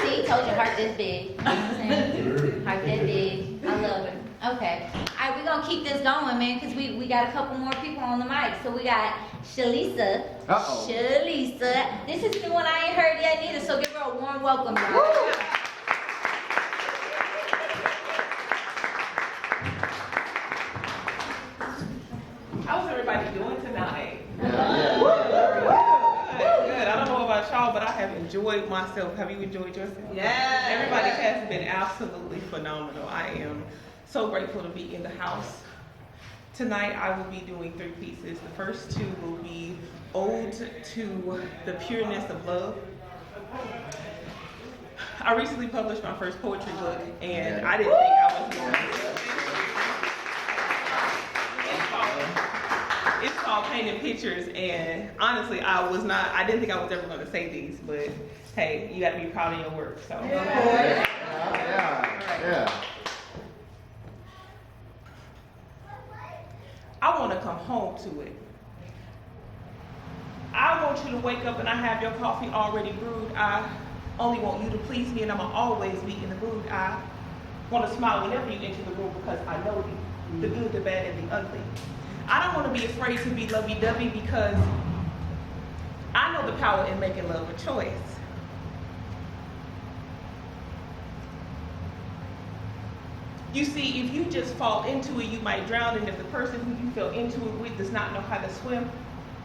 See, told you heart this big. You know what I'm saying? Heart that big. I love it. Okay. All right, we're going to keep this going, man, because we got a couple more people on the mic. So we got Shalisa. Uh-oh. Shalisa. This is the one I ain't heard yet neither, so give her a warm welcome, y'all. How's everybody doing tonight? Yeah. Good. I don't know about y'all, but I have enjoyed myself. Have you enjoyed yourself? Yeah. Everybody has been absolutely phenomenal. I am so grateful to be in the house. Tonight I will be doing 3 pieces. The first 2 will be Ode to the Pureness of Love. I recently published my first poetry book, and I didn't think I was going to. It's called Painting Pictures, and honestly, I didn't think I was ever going to say these, but hey, you got to be proud of your work, so. Yeah. I want to come home to it. I want you to wake up and I have your coffee already brewed. I only want you to please me and I'm going to always be in the mood. I want to smile whenever you enter the room because I know you, the good, the bad, and the ugly. I don't want to be afraid to be lovey-dovey because I know the power in making love a choice. You see, if you just fall into it, you might drown, and if the person who you fell into it with does not know how to swim,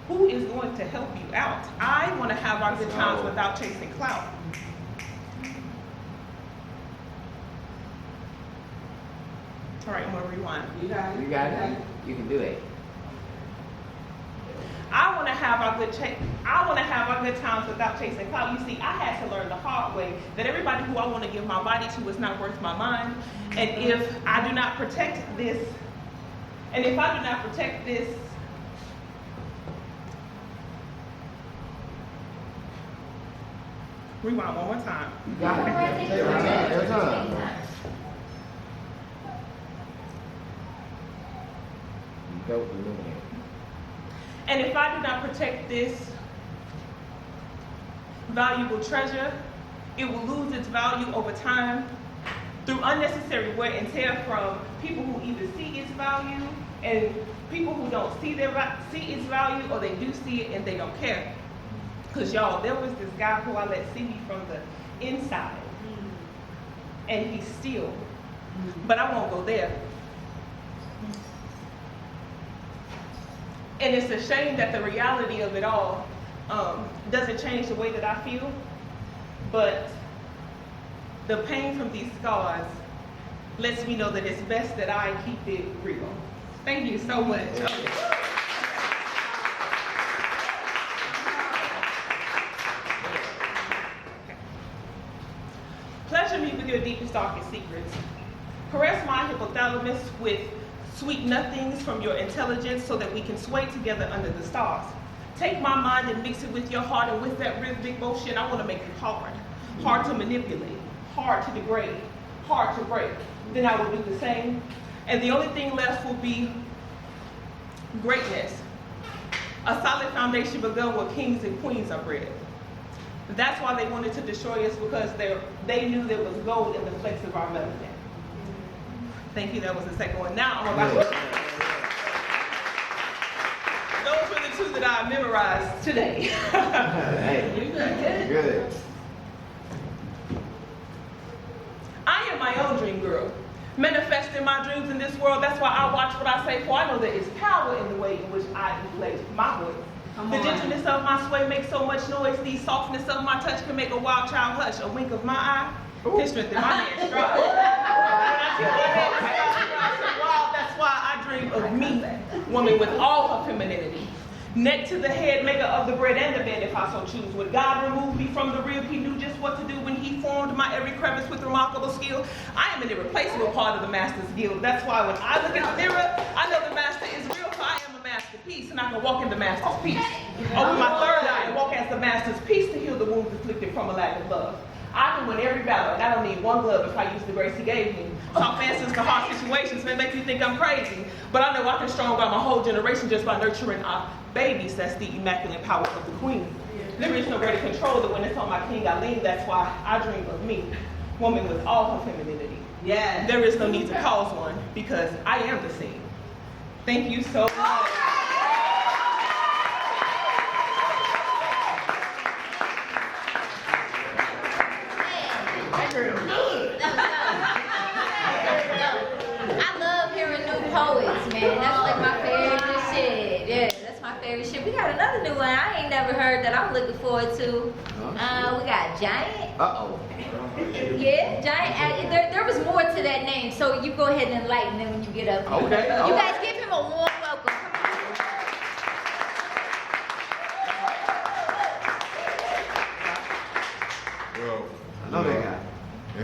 who is going to help you out? I want to have our good times without chasing clout. All right, I'm gonna rewind. You got it. You can do it. I want to have our good times without chasing clout. You see, I had to learn the hard way that everybody who I want to give my body to is not worth my mind. And if I do not protect this, rewind one more time. You got it. Take your time. Take your time. You go illuminate. And if I do not protect this valuable treasure, it will lose its value over time through unnecessary wear and tear from people who either see its value and people who don't see its value, or they do see it and they don't care. Because y'all, there was this guy who I let see me from the inside, and he's still, but I won't go there. And it's a shame that the reality of it all doesn't change the way that I feel, but the pain from these scars lets me know that it's best that I keep it real. Thank you so much. Pleasure me with your deepest, darkest secrets. Caress my hypothalamus with sweet nothings from your intelligence so that we can sway together under the stars. Take my mind and mix it with your heart, and with that rhythmic motion, I want to make it hard. Hard to manipulate, hard to degrade, hard to break. Then I will do the same. And the only thing left will be greatness. A solid foundation begun where kings and queens are bred. That's why they wanted to destroy us, because they knew there was gold in the flakes of our melanin. Thank you, that was the second one. Now I'm about to... Those were the two that I memorized today. Hey, good. I am my own dream girl, manifesting my dreams in this world. That's why I watch what I say, for I know there is power in the way in which I inflate my voice. The gentleness of my sway makes so much noise. The softness of my touch can make a wild child hush. A wink of my eye can strengthen my man's stride. When I tell my man to stop, so wild, that's why I dream of me, woman with all her femininity. Neck to the head, maker of the bread and the bed, if I so choose. When God removed me from the rib, he knew just what to do when he formed my every crevice with remarkable skill. I am an irreplaceable part of the Master's Guild. That's why when I look in the mirror, I know the Master is real, for I am a masterpiece, and I can walk in the Master's peace. Open my third eye and walk as the Master's peace to heal the wounds inflicted from a lack of love. I can win every battle, and I don't need one glove if I use the grace he gave me. Soft answers to hard situations may make you think I'm crazy, but I know I can strong by my whole generation just by nurturing our babies. That's the immaculate power of the queen. There is no way to control it when it's on my king I lean. That's why I dream of me, woman with all her femininity. Yeah. There is no need to cause one, because I am the scene. Thank you so much. I love hearing new poets, man. That's like my favorite shit. Yeah, that's my favorite shit. We got another new one I ain't never heard that I'm looking forward to. We got Giant. Uh-oh. Yeah, Giant. There was more to that name, so you go ahead and enlighten them when you get up here. Okay. You guys give him a warm welcome. Come on. Well, I know that guy. I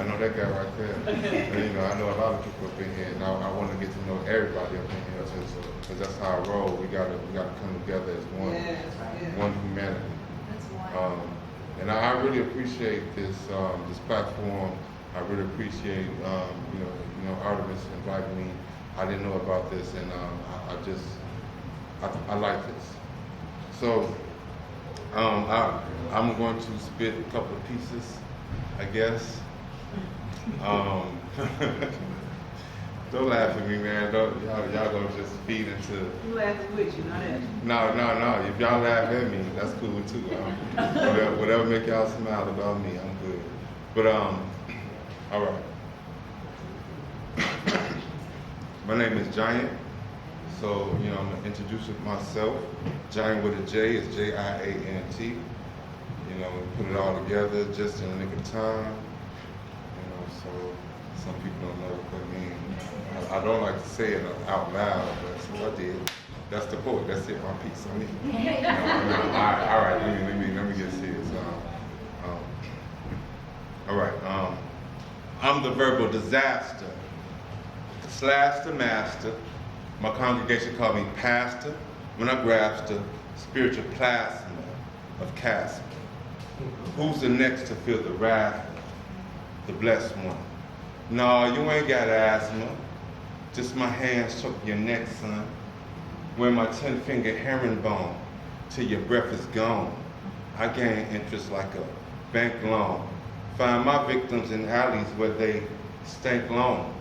know that guy right there. And, I know a lot of people up in here, and I want to get to know everybody up in here too. Because that's how I roll. We gotta come together as one, one humanity. And I really appreciate this platform. I really appreciate Artemis inviting me. I didn't know about this, and I like this. So I'm going to spit a couple of pieces, I guess. Don't laugh at me, man. Y'all gonna just feed into. You laughing with you, not at you. No. If y'all laugh at me, that's cool too. Whatever make y'all smile about me, I'm good. But all right. My name is Giant. So I'm gonna introduce myself. Giant with a J is J-I-A-N-T. We put it all together just in the nick of time. So Some people don't know what that means. I don't like to say it out loud, but since I did, that's the poet. That's it, my piece. I mean, all right. Let me get serious. All right. I'm the verbal disaster / the master. My congregation called me pastor when I grasped the spiritual plasma of Casper. Who's the next to feel the wrath of the blessed one? No, you ain't got asthma. Just my hands choking your neck, son. Wear my 10-finger herringbone till your breath is gone. I gain interest like a bank loan. Find my victims in alleys where they stank long.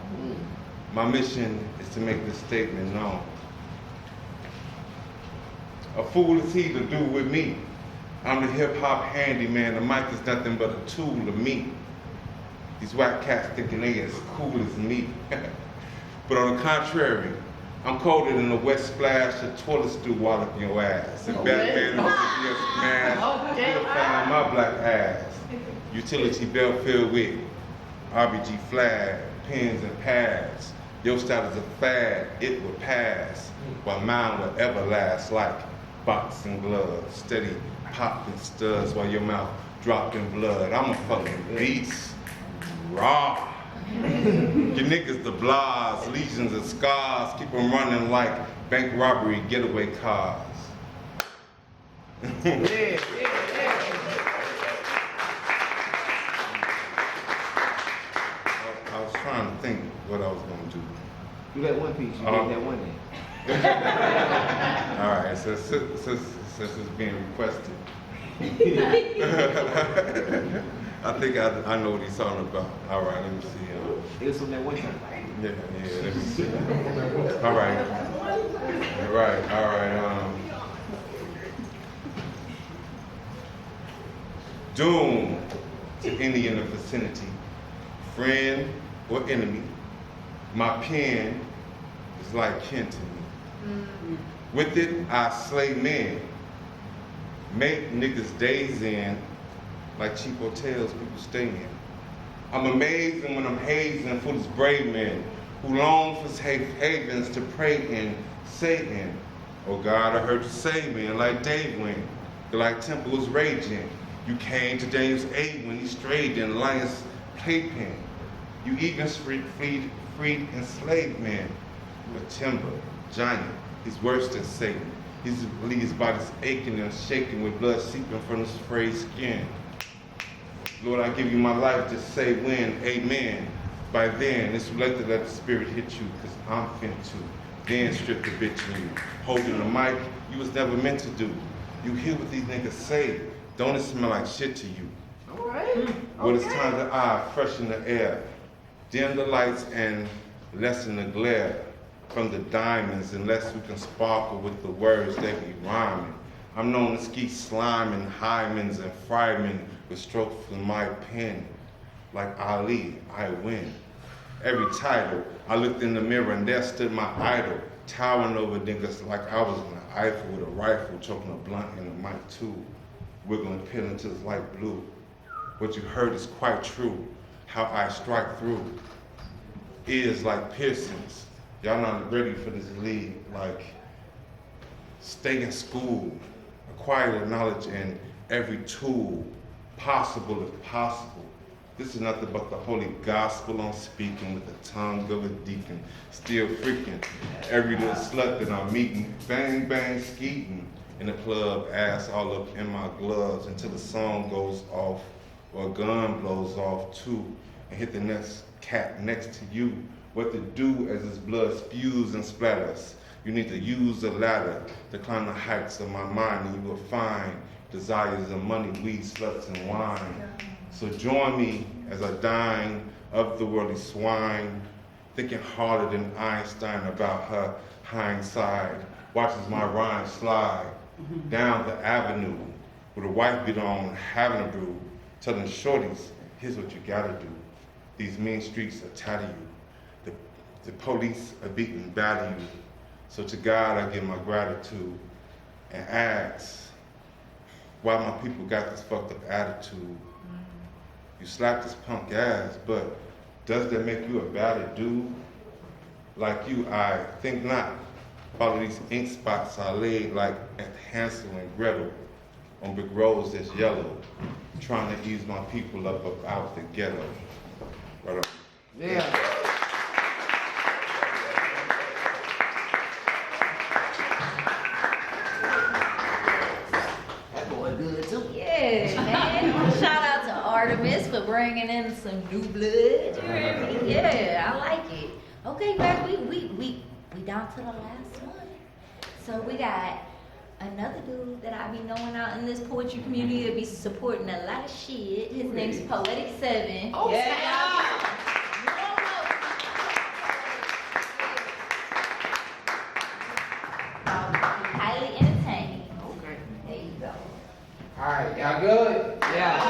My mission is to make this statement known. A fool is he to do with me. I'm the hip-hop handyman. The mic is nothing but a tool to me. These white cats thinking they as cool as me. But on the contrary, I'm colder than the wet splash of toilet stew wallop your ass. If Batman was a mask, you'll find my black ass. Utility belt filled with RBG flag, pens and pads. Your style is a fad, it will pass, while mine will ever last like boxing gloves, steady popping studs while your mouth dropping blood. I'm a fucking beast, raw. Your niggas the blahs, legions of scars, keep them running like bank robbery getaway cars. I was trying to think what I was gonna do. Do that one piece. You did that one day. All right, so since it's being requested, I think I know what he's talking about. All right, let me see. It was from that one time. Yeah, let me see. All right. Doom to any in the vicinity, friend or enemy, my pen is like kin to me. With it, I slay men, make niggas days in like cheap hotels people stay in. I'm amazing when I'm hazing for these brave men who long for safe havens to pray in Satan. Oh God, I heard you say, man, like Dave went, like temple was raging. You came to James 8 when he strayed in lion's playpen. You even freed enslaved men. But timber, giant, he's worse than Satan. His body's aching and shaking with blood seeping from his frayed skin. Lord, I give you my life to say when, amen. By then, it's too late to let the spirit hit you, because I'm fin to. Then strip the bitch in you. Holding the mic, you was never meant to do. You hear what these niggas say, don't it smell like shit to you? All right. Well, it's time to eye, freshen the air. Dim the lights and lessen the glare from the diamonds, unless we can sparkle with the words they be rhyming. I'm known to ski slime and hymens and frymen with strokes from my pen. Like Ali, I win. Every title, I looked in the mirror and there stood my idol, towering over niggas like I was in the Eiffel with a rifle, choking a blunt in the mic too, wiggling pill into this light blue. What you heard is quite true, how I strike through. Ears like piercings, y'all not ready for this league, like stay in school, acquire the knowledge in every tool, possible if possible. This is nothing but the holy gospel I'm speaking with the tongue of a deacon. Still freaking every little slut that I'm meeting. Bang, bang, skeeting in the club, ass all up in my gloves until the song goes off or a gun blows off too and hit the next cat next to you. What to do as his blood spews and splatters. You need to use the ladder to climb the heights of my mind and you will find desires of money, weed, sluts, and wine. So join me as I dine of the worldly swine, thinking harder than Einstein about her hindsight. Watches my rhyme slide down the avenue with a white beat on, having a brew, telling shorties, here's what you gotta do. These mean streets are tatty you. The police are beating battle you. So to God I give my gratitude and ask why my people got this fucked up attitude. You slap this punk ass, but does that make you a better dude? Like you, I think not. All of these ink spots are laid like at Hansel and Gretel on big roads that's yellow, trying to ease my people up out the ghetto. Right up. Yeah. That boy good too. Yeah, man. Shout out to Artemis for bringing in some new blood. You hear me? Yeah, I like it. Okay, guys, we down to the last one. So we got another dude that I be knowing out in this poetry community that be supporting a lot of shit. His name's Poetic 7. Oh, yeah. Highly entertaining. Okay. There you go. All right, y'all good? Good.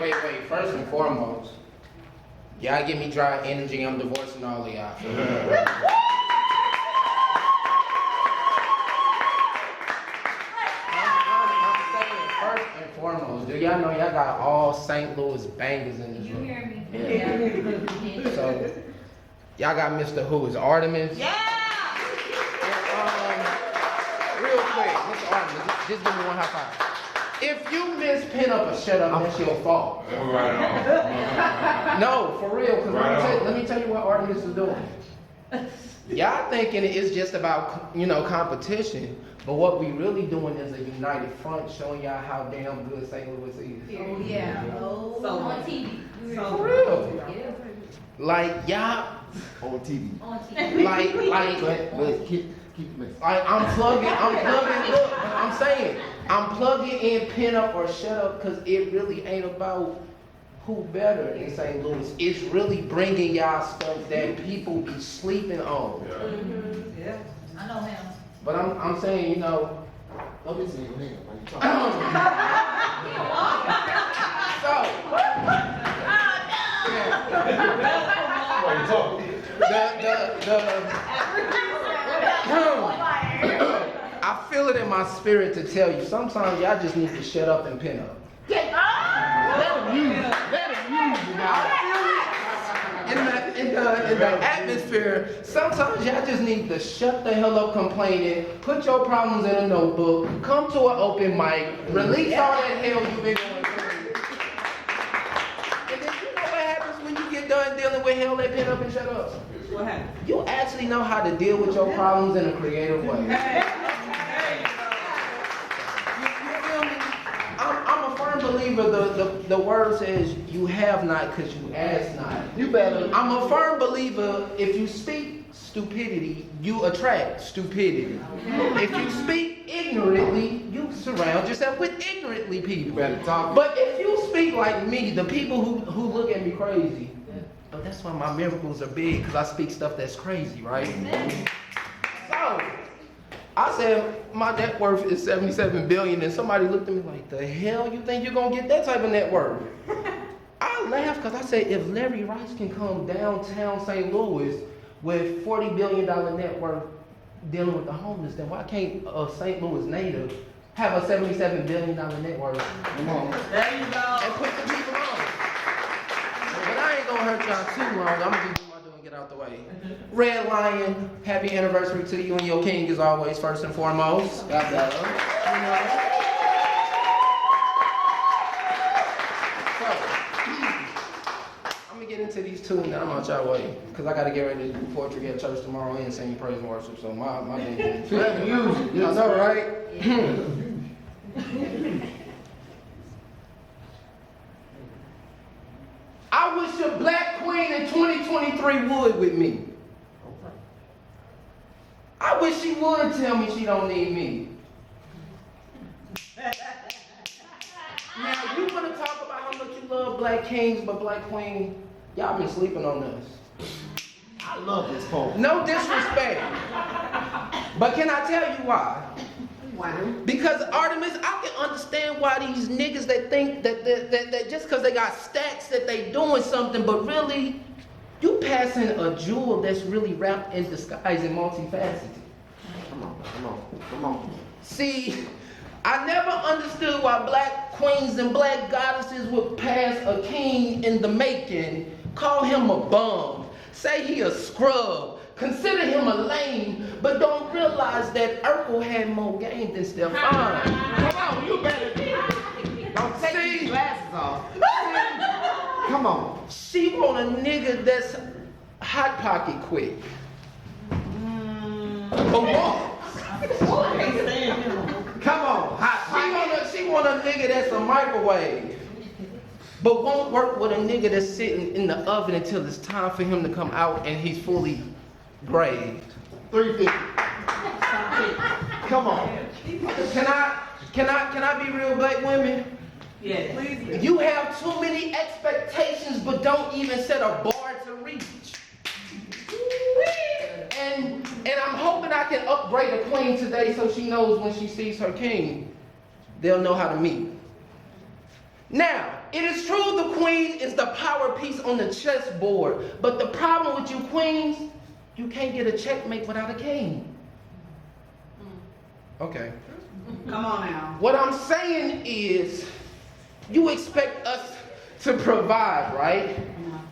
Wait. First and foremost, y'all give me dry energy. I'm divorcing all of y'all. I'm saying first and foremost, do y'all know y'all got all St. Louis bangers in this You room? hear me? Yeah. So, y'all got Mr. Who is Artemis? Yeah. Real quick, Mr. Artemis, just give me one high five. If you miss pin up or shut up, that's your fault. Right on. No, for real, because Right on. let me tell you what Artemis is doing. Y'all thinking it's just about, competition, but what we really doing is a united front showing y'all how damn good St. Louis is. Oh, yeah. Oh, So- on TV. So- For real. Yeah. Like, y'all, On TV. On TV. But keep mixing. I'm plugging, look, I'm saying, I'm plugging in pin up or shut up because it really ain't about who better in St. Louis. It's really bringing y'all stuff that people be sleeping on. Yeah. I know him. But I'm saying, Let me see your hand while you talk. so, Why you talking? I feel it in my spirit to tell you, sometimes y'all just need to shut up and pin up. In the atmosphere, sometimes y'all just need to shut the hell up complaining, put your problems in a notebook, come to an open mic, release all that hell you've been going through. And then you know what happens when you get done dealing with hell, they pin up and shut up. What happened? You actually know how to deal with your problems in a creative way. You feel me? I'm a firm believer, the word says you have not because you ask not. You better. I'm a firm believer, if you speak stupidity, you attract stupidity. If you speak ignorantly, you surround yourself with ignorantly people. You better talk. But if you speak like me, the people who look at me crazy, but that's why my miracles are big, because I speak stuff that's crazy, right? So, I said my net worth is 77 billion, and somebody looked at me like, the hell you think you're gonna get that type of net worth? I laughed because I said, if Larry Rice can come downtown St. Louis with $40 billion net worth dealing with the homeless, then why can't a St. Louis native have a $77 billion net worth? Come on. There you go. And put the people on. But I ain't gonna hurt y'all too long. I'm gonna just do my doing and get out the way. Red Lion, happy anniversary to you and your king as always, first and foremost. God bless. So, I'm gonna get into these two and then I'm out y'all way. Cause I gotta get ready to do poetry at church tomorrow and sing praise and worship. So my day. Let me use it. I know, right? I wish a black queen in 2023 would with me. I wish she would tell me she don't need me. Now, you want to talk about how much you love black kings, but black queen, y'all been sleeping on us. I love this poem. No disrespect. But can I tell you why? Wow. Because Artemis, I can understand why these niggas that think that just because they got stacks that they doing something, but really, you passing a jewel that's really wrapped in disguise and multifaceted. Come on. See, I never understood why black queens and black goddesses would pass a king in the making, Call him a bum. Say he a scrub. Consider him a lame, but don't realize that Urkel had more game than Stefan. Come on, you better. Don't take these glasses off. Come on. She want a nigga that's hot pocket quick. But what? Come on, hot pocket. She want a nigga that's a microwave, but won't work with a nigga that's sitting in the oven until it's time for him to come out and he's fully graved. 350. Come on. Can I be real, black women? Yes. Please. You have too many expectations, but don't even set a bar to reach. And I'm hoping I can upgrade a queen today so she knows when she sees her king, they'll know how to meet. Now, it is true the queen is the power piece on the chessboard, but the problem with you queens, you can't get a checkmate without a king. Okay. Come on now. What I'm saying is, you expect us to provide, right?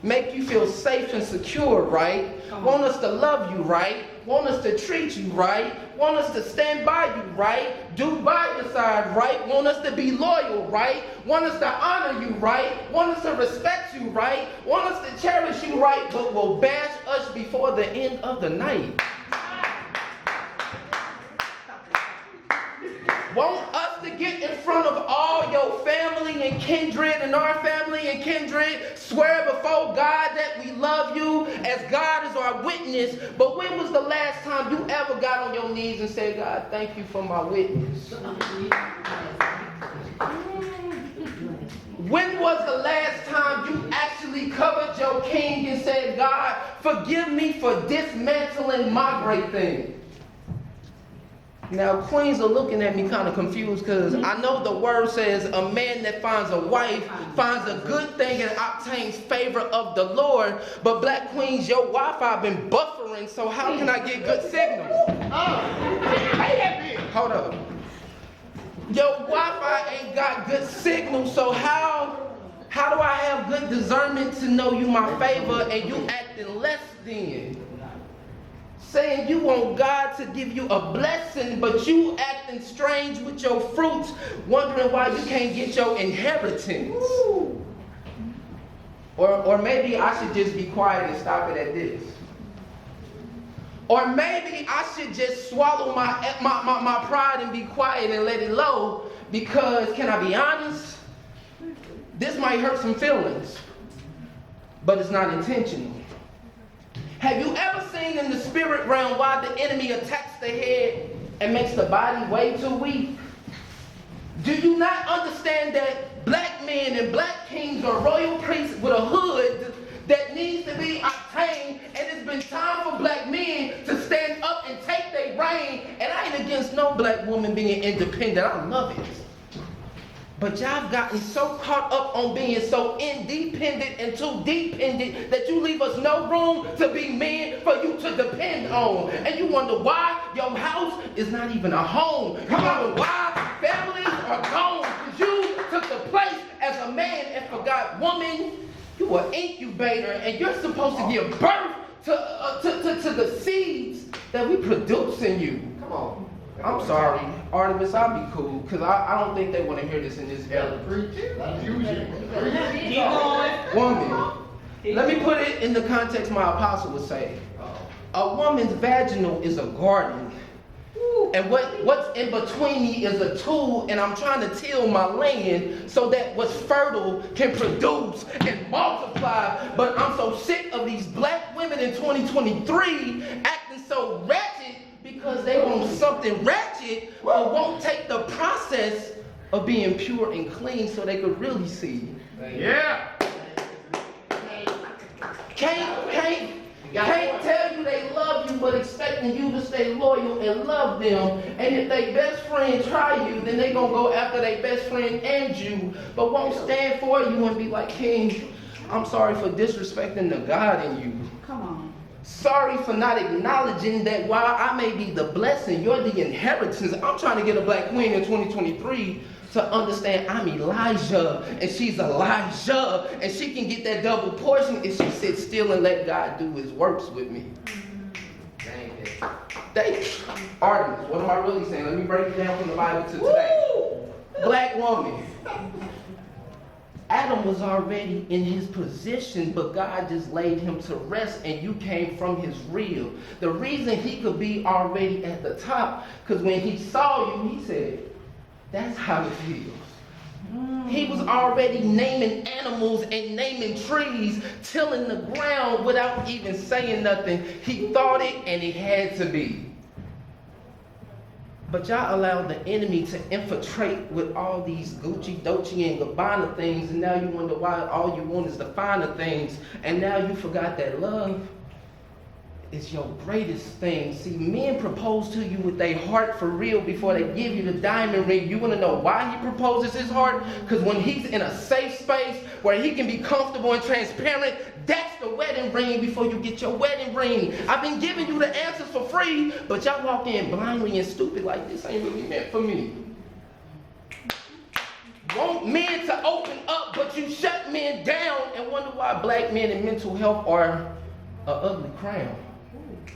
Make you feel safe and secure, right? Want us to love you, right? Want us to treat you right? Want us to stand by you, right? Do by your side, right? Want us to be loyal, right? Want us to honor you, right? Want us to respect you, right? Want us to cherish you, right? But will bash us before the end of the night. Want us to get in front of all your family and kindred and our family and kindred, swear before God that we love you as God is our witness. But when was the last time you ever got on your knees and said, God, thank you for my witness? When was the last time you actually covered your king and said, God, forgive me for dismantling my great thing? Now, queens are looking at me kind of confused because I know the word says a man that finds a wife finds a good thing and obtains favor of the Lord. But black queens, your Wi-Fi been buffering, so how can I get good signal? Hold up. Your Wi-Fi ain't got good signal, so how do I have good discernment to know you my favor and you acting less than? Saying you want God to give you a blessing, but you acting strange with your fruits, wondering why you can't get your inheritance. Or maybe I should just be quiet and stop it at this. Or maybe I should just swallow my pride and be quiet and let it low, because, can I be honest? This might hurt some feelings, but it's not intentional. Have you ever seen in the spirit realm why the enemy attacks the head and makes the body way too weak? Do you not understand that black men and black kings are royal priests with a hood that needs to be obtained, and it's been time for black men to stand up and take their reign? And I ain't against no black woman being independent. I love it. But y'all have gotten so caught up on being so independent and too dependent that you leave us no room to be men for you to depend on. And you wonder why your house is not even a home. You wonder why families are gone. Because you took the place as a man and forgot, woman, you an incubator and you're supposed to give birth to the seeds that we produce in you. Come on. I'm sorry, Artemis, I'll be cool, because I don't think they want to hear this in this era. Woman, let me put it in the context my apostle would say. A woman's vaginal is a garden. And what's in between me is a tool, and I'm trying to till my land so that what's fertile can produce and multiply. But I'm so sick of these black women in 2023 acting so ratchet because they want something ratchet but won't take the process of being pure and clean so they could really see. Yeah. Can't tell you they love you, but expecting you to stay loyal and love them. And if they best friend try you, then they gonna go after their best friend and you, but won't stand for you and be like, King, I'm sorry for disrespecting the God in you. Come on. Sorry for not acknowledging that while I may be the blessing, you're the inheritance. I'm trying to get a black queen in 2023 to understand I'm Elijah and she's Elijah, and she can get that double portion if she sits still and let God do his works with me. Artemis, what am I really saying? Let me break it down from the Bible to today. Black woman. Adam was already in his position, but God just laid him to rest, and you came from his reel. The reason he could be already at the top, because when he saw you, he said, that's how it feels. He was already naming animals and naming trees, tilling the ground without even saying nothing. He thought it, and it had to be. But y'all allowed the enemy to infiltrate with all these Gucci, Dolce, and Gabbana things, and now you wonder why all you want is the finer things, and now you forgot that love is your greatest thing. See, men propose to you with their heart for real before they give you the diamond ring. You want to know why he proposes his heart? Because when he's in a safe space where he can be comfortable and transparent, that's the wedding ring before you get your wedding ring. I've been giving you the answers for free, but y'all walk in blindly and stupid like this ain't really meant for me. Want men to open up, but you shut men down and wonder why black men and mental health are an ugly crown.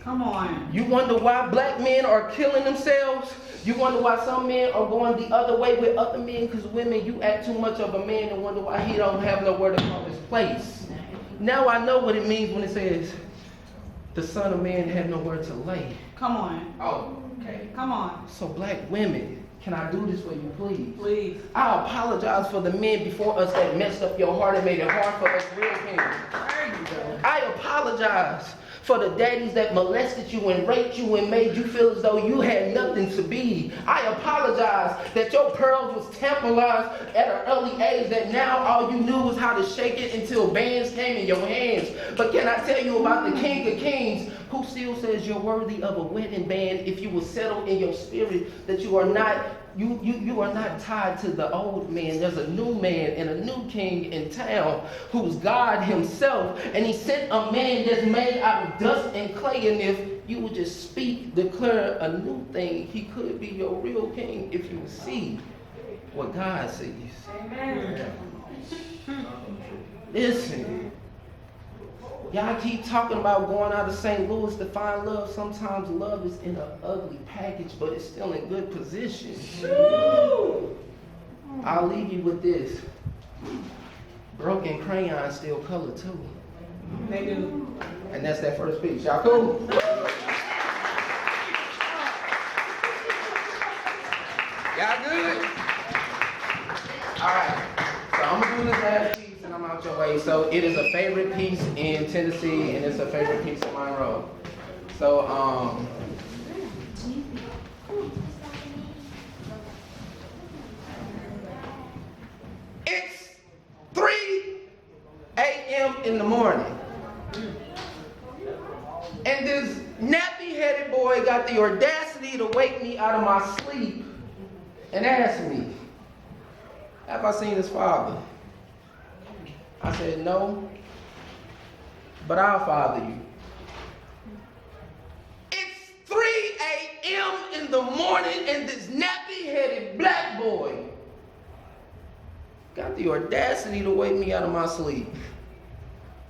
Come on. You wonder why black men are killing themselves? You wonder why some men are going the other way with other men? Because women, you act too much of a man and wonder why he don't have nowhere to call his place. Now I know what it means when it says, the Son of Man had nowhere to lay. Come on. Oh, okay. Come on. So black women, can I do this for you, please? Please. I apologize for the men before us that messed up your heart and made it hard for us real kings. There you go. I apologize for the daddies that molested you and raped you and made you feel as though you had nothing to be. I apologize that your pearls was temporalized at an early age, that now all you knew was how to shake it until bands came in your hands. But can I tell you about the King of Kings, who still says you're worthy of a wedding band if you will settle in your spirit that you are not You are not tied to the old man. There's a new man and a new king in town who's God himself. And he sent a man that's made out of dust and clay. And if you would just speak, declare a new thing, he could be your real king if you see what God sees. Amen. Listen. Y'all keep talking about going out of St. Louis to find love. Sometimes love is in an ugly package, but it's still in good position. I'll leave you with this. Broken crayons still color too. They do. And that's that first piece. Y'all cool? Y'all good? Alright. So I'm gonna do this last piece and I'm out your way. So it is a favorite piece in Tennessee and it's a favorite piece in Monroe. So it's 3 a.m. in the morning. And this nappy-headed boy got the audacity to wake me out of my sleep and ask me, have I seen his father? I said, no, but I'll father you. It's 3 a.m. in the morning and this nappy-headed black boy got the audacity to wake me out of my sleep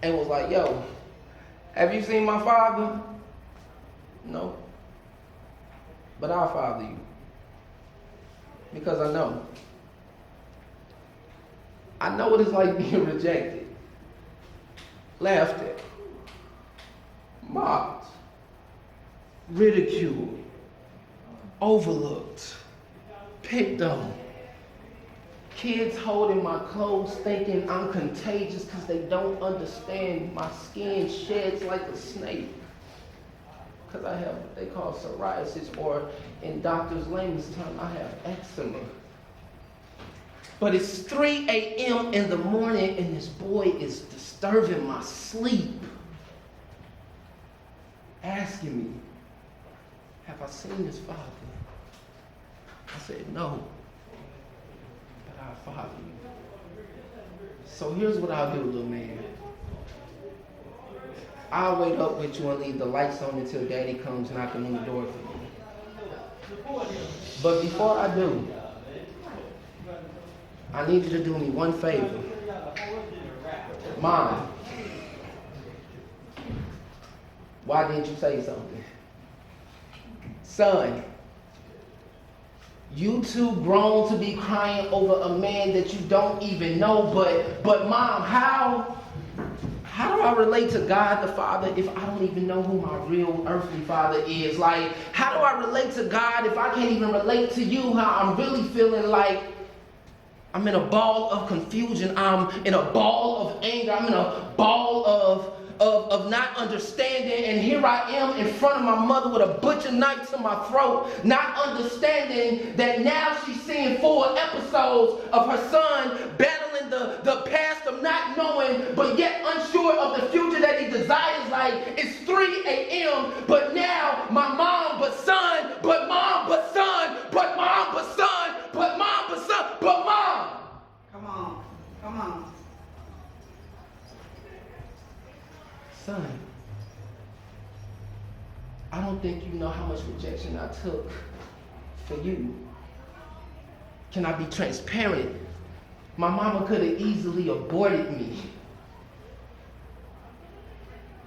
and was like, yo, have you seen my father? No, but I'll father you because I know. I know what it's like being rejected, laughed at, mocked, ridiculed, overlooked, picked on. Kids holding my clothes thinking I'm contagious because they don't understand my skin sheds like a snake. Because I have what they call psoriasis, or in Dr. layman's term, I have eczema. But it's 3 a.m. in the morning and this boy is disturbing my sleep. Asking me, have I seen his father? I said, no, but I'll father you. So here's what I'll do, little man. I'll wait up with you and leave the lights on until daddy comes knocking on the door for you. But before I do, I need you to do me one favor. Mom, why didn't you say something? Son, you too grown to be crying over a man that you don't even know, but Mom, how do I relate to God the Father if I don't even know who my real earthly father is? Like, how do I relate to God if I can't even relate to you, how I'm really feeling like I'm in a ball of confusion, I'm in a ball of anger, I'm in a ball of not understanding, and here I am in front of my mother with a butcher knife to my throat, not understanding that now she's seeing 4 episodes of her son battling the past of not knowing, but yet unsure of the future that he desires. Like, it's 3 a.m., but now my mom, but son, but mom, but son, but mom, but son, but mom, but son, but mom. Come on, come on. Son, I don't think you know how much rejection I took for you. Can I be transparent? My mama could have easily aborted me.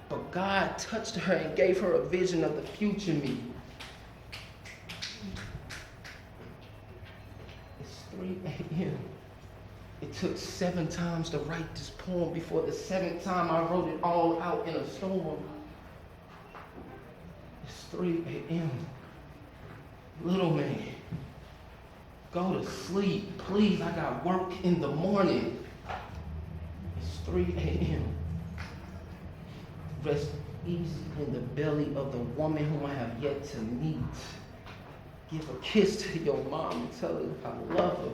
But God touched her and gave her a vision of the future me. It's 3 a.m. It took 7 times to write this poem before the 7th time I wrote it all out in a storm. It's 3 a.m. Little man, go to sleep, please. I got work in the morning. It's 3 a.m. Rest easy in the belly of the woman whom I have yet to meet. Give a kiss to your mom and tell her I love her.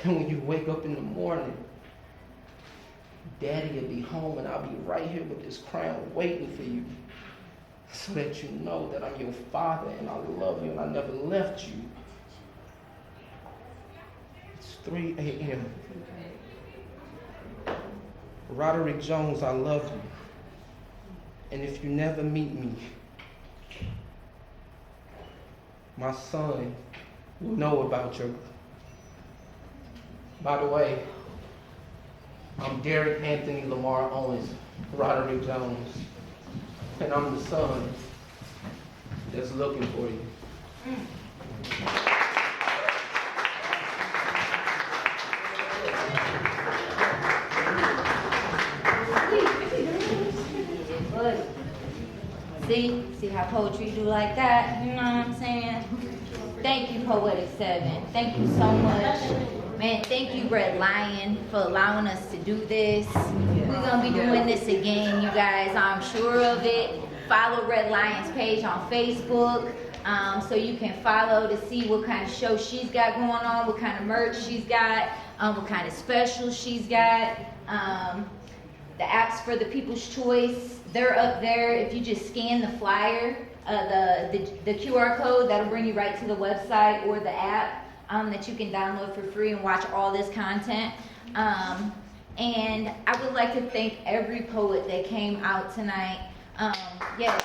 And when you wake up in the morning, Daddy will be home and I'll be right here with this crown waiting for you so that you know that I'm your father and I love you and I never left you. It's 3 a.m. Roderick Jones, I love you. And if you never meet me, my son will know about your... By the way, I'm Derek Anthony Lamar Owens, Roderick Jones, and I'm the son that's looking for you. See how poetry do like that? You know what I'm saying? Thank you, Poetic 7. Thank you so much. Man, thank you, Red Lion, for allowing us to do this. We're going to be doing this again, you guys. I'm sure of it. Follow Red Lion's page on Facebook so you can follow to see what kind of show she's got going on, what kind of merch she's got, what kind of specials she's got. The apps for the People's Choice, they're up there. If you just scan the flyer, the QR code, that'll bring you right to the website or the app that you can download for free and watch all this content. And I would like to thank every poet that came out tonight. Yes.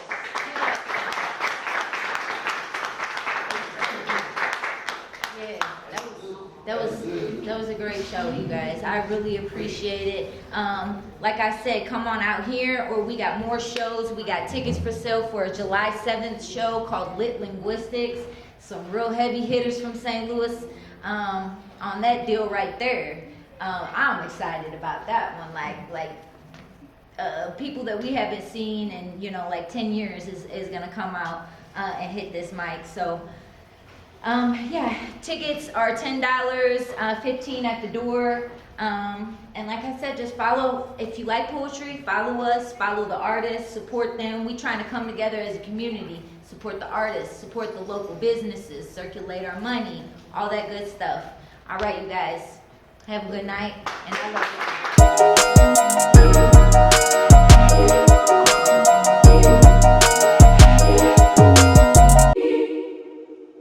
That was a great show, you guys. I really appreciate it. Like I said, come on out here, or we got more shows. We got tickets for sale for a July 7th show called Lit Linguistics. Some real heavy hitters from St. Louis on that deal right there. I'm excited about that one. Like people that we haven't seen in like 10 years is gonna come out and hit this mic. So. Yeah, tickets are $10, $15 at the door. And like I said, just follow, if you like poetry, follow us, follow the artists, support them. We trying to come together as a community, support the artists, support the local businesses, circulate our money, all that good stuff. All right, you guys, have a good night, and I love you.